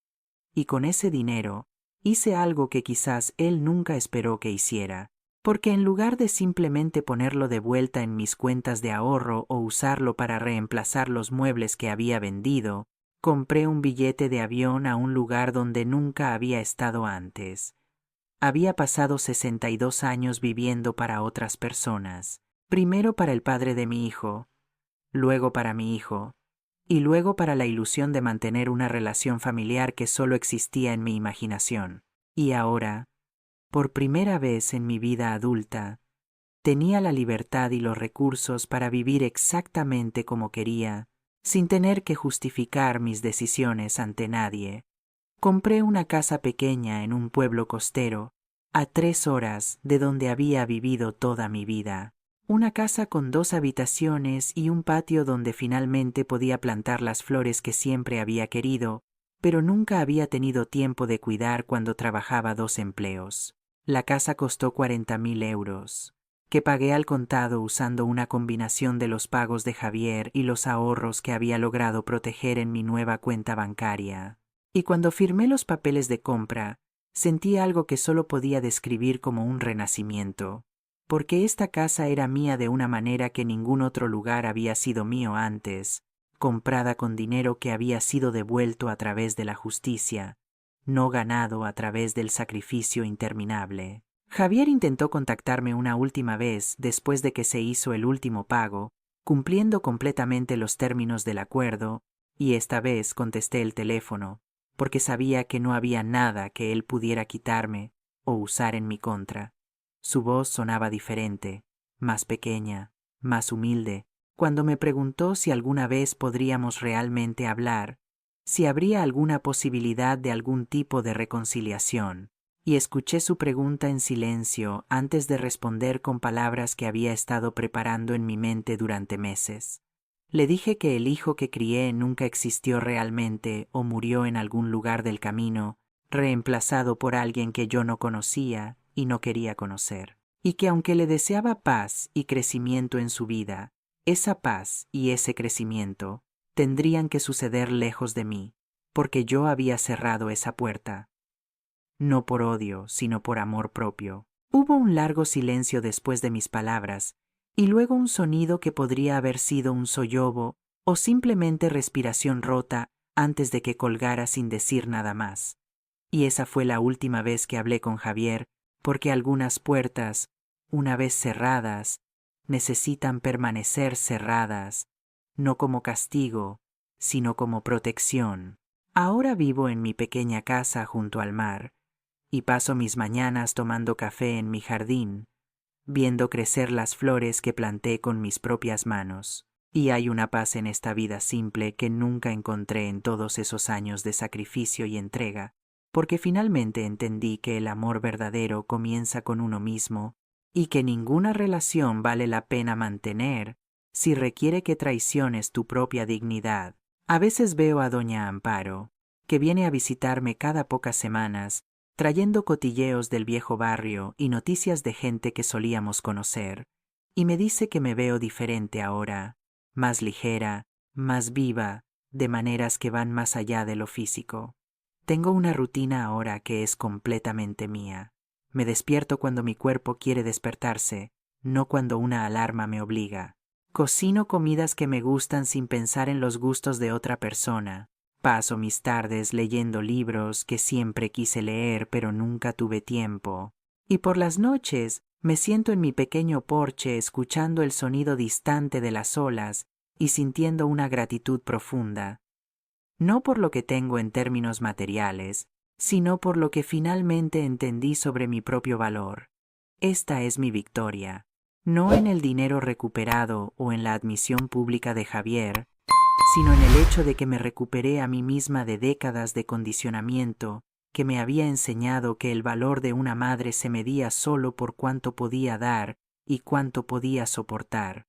A: Y con ese dinero hice algo que quizás él nunca esperó que hiciera, porque en lugar de simplemente ponerlo de vuelta en mis cuentas de ahorro o usarlo para reemplazar los muebles que había vendido, compré un billete de avión a un lugar donde nunca había estado antes. Había pasado 62 años viviendo para otras personas, primero para el padre de mi hijo, luego para mi hijo, y luego para la ilusión de mantener una relación familiar que solo existía en mi imaginación. Y ahora, por primera vez en mi vida adulta, tenía la libertad y los recursos para vivir exactamente como quería, sin tener que justificar mis decisiones ante nadie. Compré una casa pequeña en un pueblo costero, a 3 horas de donde había vivido toda mi vida. Una casa con 2 habitaciones y un patio donde finalmente podía plantar las flores que siempre había querido, pero nunca había tenido tiempo de cuidar cuando trabajaba 2 empleos. La casa costó 40.000 euros, que pagué al contado usando una combinación de los pagos de Javier y los ahorros que había logrado proteger en mi nueva cuenta bancaria. Y cuando firmé los papeles de compra, sentí algo que solo podía describir como un renacimiento, porque esta casa era mía de una manera que ningún otro lugar había sido mío antes, comprada con dinero que había sido devuelto a través de la justicia, no ganado a través del sacrificio interminable. Javier intentó contactarme una última vez después de que se hizo el último pago, cumpliendo completamente los términos del acuerdo, y esta vez contesté el teléfono, porque sabía que no había nada que él pudiera quitarme o usar en mi contra. Su voz sonaba diferente, más pequeña, más humilde, cuando me preguntó si alguna vez podríamos realmente hablar, si habría alguna posibilidad de algún tipo de reconciliación, y escuché su pregunta en silencio antes de responder con palabras que había estado preparando en mi mente durante meses. Le dije que el hijo que crié nunca existió realmente o murió en algún lugar del camino, reemplazado por alguien que yo no conocía y no quería conocer, y que aunque le deseaba paz y crecimiento en su vida, esa paz y ese crecimiento tendrían que suceder lejos de mí, porque yo había cerrado esa puerta, no por odio, sino por amor propio. Hubo un largo silencio después de mis palabras, y luego un sonido que podría haber sido un sollozo o simplemente respiración rota antes de que colgara sin decir nada más. Y esa fue la última vez que hablé con Javier, porque algunas puertas, una vez cerradas, necesitan permanecer cerradas, no como castigo, sino como protección. Ahora vivo en mi pequeña casa junto al mar, y paso mis mañanas tomando café en mi jardín, viendo crecer las flores que planté con mis propias manos. Y hay una paz en esta vida simple que nunca encontré en todos esos años de sacrificio y entrega, porque finalmente entendí que el amor verdadero comienza con uno mismo y que ninguna relación vale la pena mantener si requiere que traiciones tu propia dignidad. A veces veo a doña Amparo, que viene a visitarme cada pocas semanas, trayendo cotilleos del viejo barrio y noticias de gente que solíamos conocer, y me dice que me veo diferente ahora, más ligera, más viva, de maneras que van más allá de lo físico. Tengo una rutina ahora que es completamente mía. Me despierto cuando mi cuerpo quiere despertarse, no cuando una alarma me obliga. Cocino comidas que me gustan sin pensar en los gustos de otra persona. Paso mis tardes leyendo libros que siempre quise leer pero nunca tuve tiempo. Y por las noches me siento en mi pequeño porche escuchando el sonido distante de las olas y sintiendo una gratitud profunda, no por lo que tengo en términos materiales, sino por lo que finalmente entendí sobre mi propio valor. Esta es mi victoria, no en el dinero recuperado o en la admisión pública de Javier, sino en el hecho de que me recuperé a mí misma de décadas de condicionamiento que me había enseñado que el valor de una madre se medía solo por cuánto podía dar y cuánto podía soportar.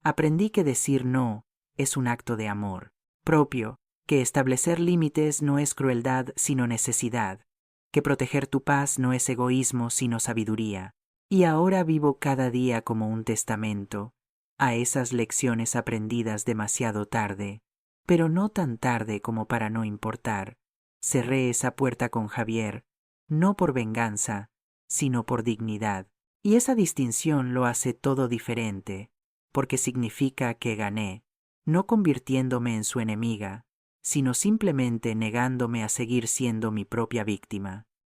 A: Aprendí que decir no es un acto de amor propio, que establecer límites no es crueldad sino necesidad, que proteger tu paz no es egoísmo sino sabiduría. Y ahora vivo cada día como un testamento a esas lecciones aprendidas demasiado tarde, pero no tan tarde como para no importar. Cerré esa puerta con Javier, no por venganza, sino por dignidad, y esa distinción lo hace todo diferente, porque significa que gané, no convirtiéndome en su enemiga, sino simplemente negándome a seguir siendo mi propia víctima.